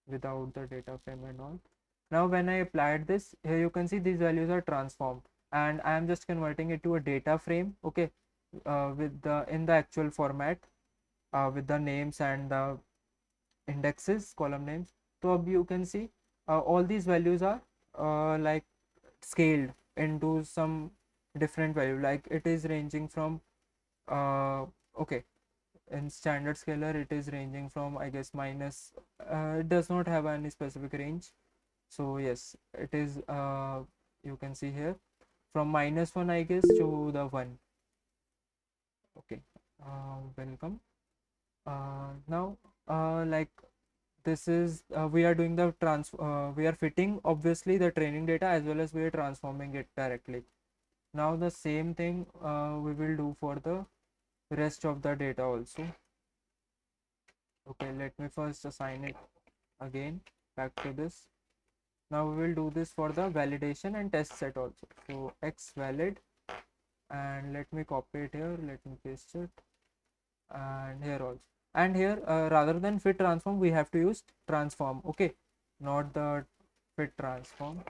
without the data frame and all. Now when I applied this, here you can see these values are transformed, and I am just converting it to a data frame. Okay, with the in the actual format, with the names and the indexes, column names. So you can see all these values are like scaled into some different value, like it is ranging from okay, in standard scalar it is ranging from, I guess, minus, it does not have any specific range. So yes, it is you can see here from -1, I guess, to the 1. Okay, welcome. Now like this is we are doing the we are fitting obviously the training data as well as we are transforming it directly. Now the same thing we will do for the rest of the data also. Okay, let me first assign it again back to this. Now we will do this for the validation and test set also. So x valid, and let me copy it here, let me paste it, and here also. And here rather than fit transform, we have to use transform. Okay, not the fit transform.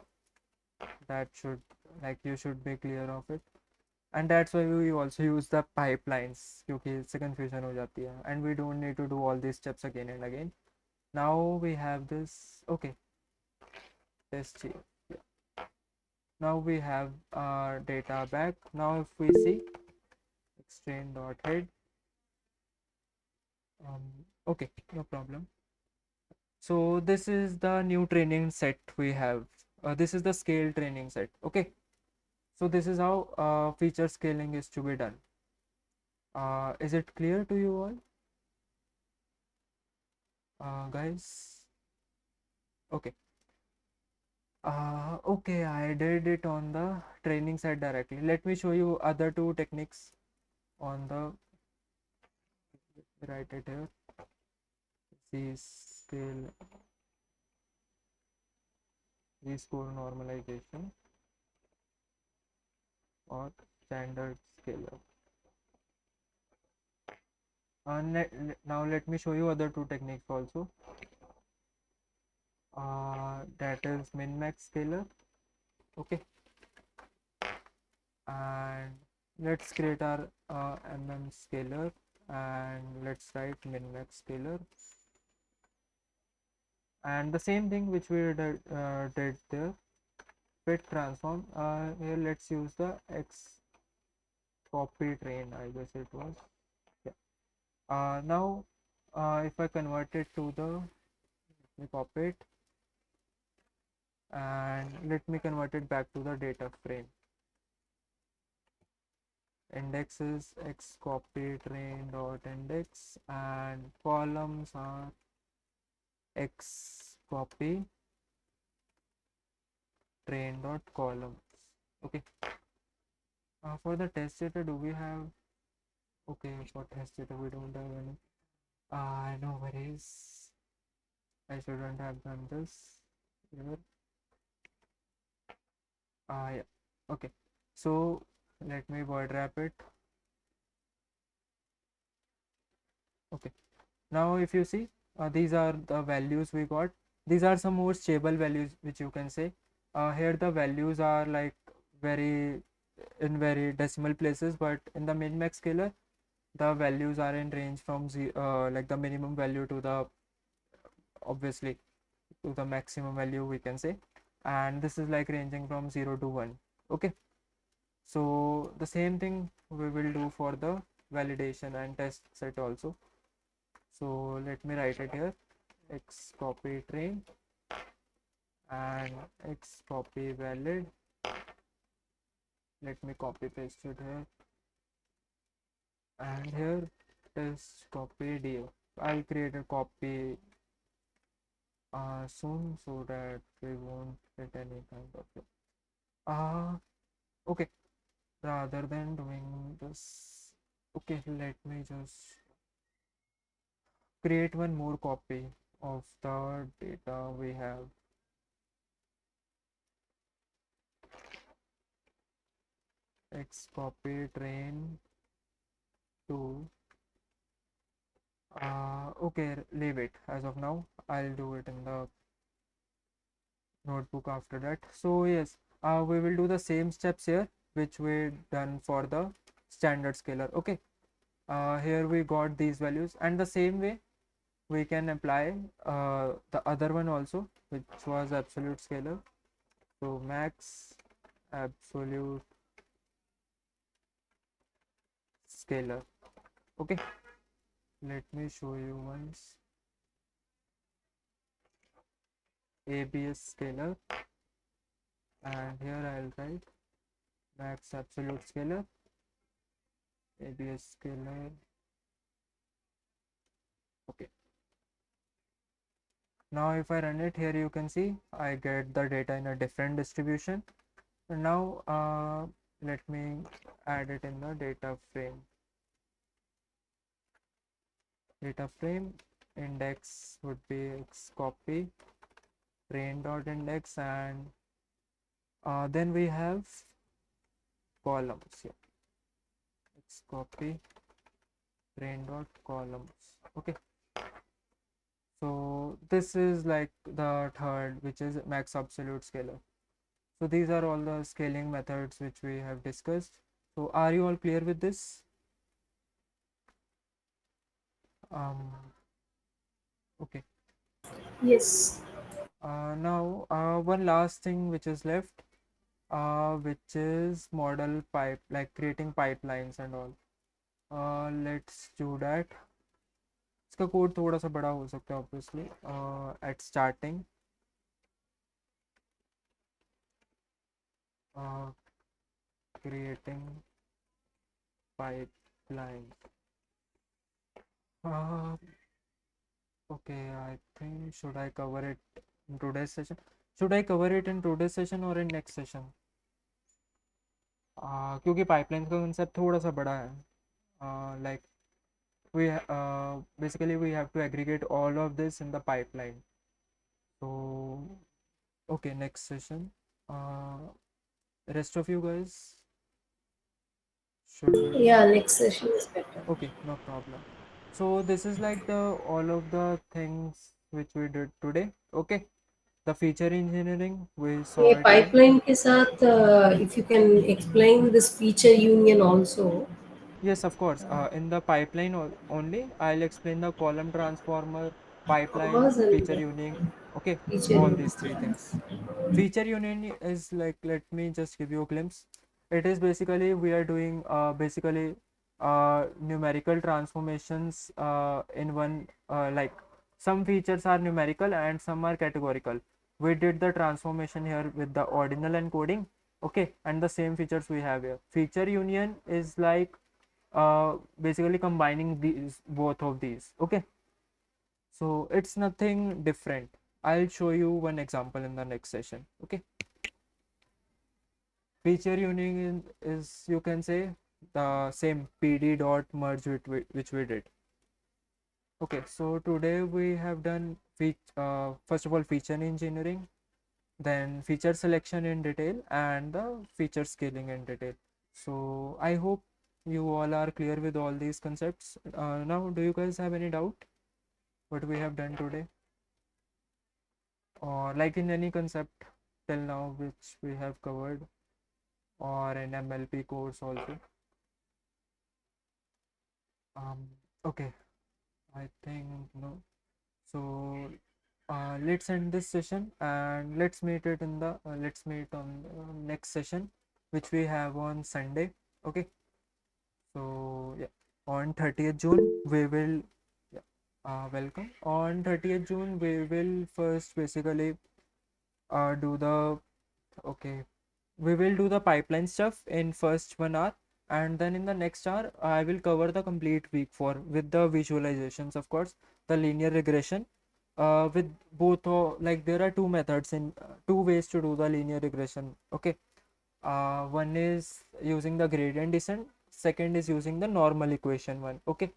That should, like, you should be clear of it. And that's why we also use the pipelines, क्योंकि इससे confusion हो जाती है, and we don't need to do all these steps again and again. Now we have this. Okay, test here. Yeah. Now we have our data back. Now if we see extrain dot head, okay, no problem. So this is the new training set we have. This is the scale training set. Okay, so this is how feature scaling is to be done. Is it clear to you all, guys? Okay. Okay, I did it on the training set directly. Let me show you other two techniques on the, write it here. Z scale, Z score normalization or standard scaler. Now let me show you other two techniques also. That is min max scaler. Okay, and let's create our scaler, and let's write min max scaler, and the same thing which we did there, fit transform. Here let's use the x copy train, I guess it was. Yeah. Now if I convert it to the, let me copy it, and let me convert it back to the data frame. Index is x copy train dot index, and columns are x copy train dot columns. Okay. For the test data, do we have? Okay, for test data we don't have any. No worries. I shouldn't have done this here. Yeah. Okay. So let me word wrap it. Okay. Now if you see, these are the values we got. These are some more stable values which you can say. Here the values are like very in very decimal places, but in the min max scaler the values are in range from like the minimum value to the, obviously, to the maximum value we can say, and this is like ranging from 0 to 1. Okay, so the same thing we will do for the validation and test set also. So let me write it here, x copy train and x copy valid. Let me copy paste it here. and here is copy df. I'll create a copy soon so that we won't get any kind of okay, rather than doing this, okay, let me just create one more copy of the data we have. X copy train to okay, leave it as of now. I'll do it in the notebook after that. So yes, we will do the same steps here which we done for the standard scalar. Okay, here we got these values, and the same way we can apply the other one also, which was absolute scalar. So max absolute scalar. Okay, let me show you once. ABS scalar, and here I'll write max absolute scalar, ABS scalar. Okay, now if I run it, here you can see I get the data in a different distribution. And now let me add it in the data frame. Data frame index would be x copy train dot index, and then we have columns here. X copy train dot columns. Okay, so this is like the third, which is max absolute scalar. So these are all the scaling methods which we have discussed. So are you all clear with this? um okay. Yes. Now one last thing which is left, which is model pipe, like creating pipelines and all. Let's do that. इसका code थोड़ा सा बड़ा हो सकता है obviously. At starting, creating pipeline. uh, okay, I think should I cover it in today's session? Should I cover it in today's session or in next session? क्योंकि pipeline का concept थोड़ा सा बड़ा है. Like we basically we have to aggregate all of this in the pipeline. So okay, next session. Rest of you guys, should we? Yeah, next session is better. Okay, no problem. So this is like the all of the things which we did today. Okay, the feature engineering we saw ये it here. pipeline के साथ if you can explain this feature union also. Yes, of course. In the pipeline only, I'll explain the column transformer, pipeline, Commerce and feature union. Okay, feature all union. these three things. Feature union is like, let me just give you a glimpse. It is basically we are doing basically numerical transformations in one, like some features are numerical and some are categorical. We did the transformation here with the ordinal encoding. Okay, and the same features we have here. Feature union is like basically combining these both of these. Okay, so it's nothing different. I'll show you one example in the next session. Okay, feature union is you can say the same pd dot merge which we did. Okay, so today we have done first of all feature engineering, then feature selection in detail, and the feature scaling in detail. So I hope you all are clear with all these concepts. Now, do you guys have any doubt what we have done today, or like in any concept till now which we have covered, or an MLP course also? Um, okay, I think no. So let's end this session and let's meet it in the let's meet on next session which we have on Sunday. Okay, so yeah, on 30th June we will, yeah, welcome. On 30th June we will first basically do the, okay, we will do the pipeline stuff in first 1 hour, And then in the next hour I will cover the complete week for with the visualizations, of course, the linear regression, with both like there are two methods in two ways to do the linear regression. Okay, one is using the gradient descent, second is using the normal equation one. Okay,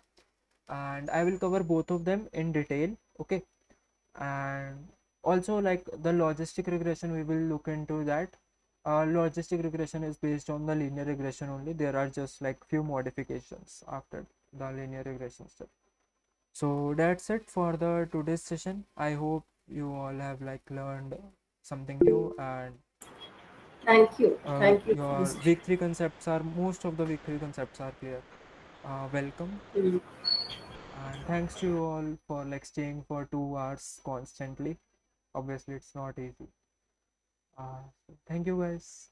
and I will cover both of them in detail. Okay, and also like the logistic regression we will look into that. Logistic regression is based on the linear regression only. There are just like few modifications after the linear regression step. So that's it for the today's session. I hope you all have like learned something new, and Thank you. Thank you for your this session. week 3 concepts are most of the week 3 concepts are clear. Welcome, Mm. and thanks to you all for like staying for 2 hours constantly. Obviously it's not easy. Thank you guys.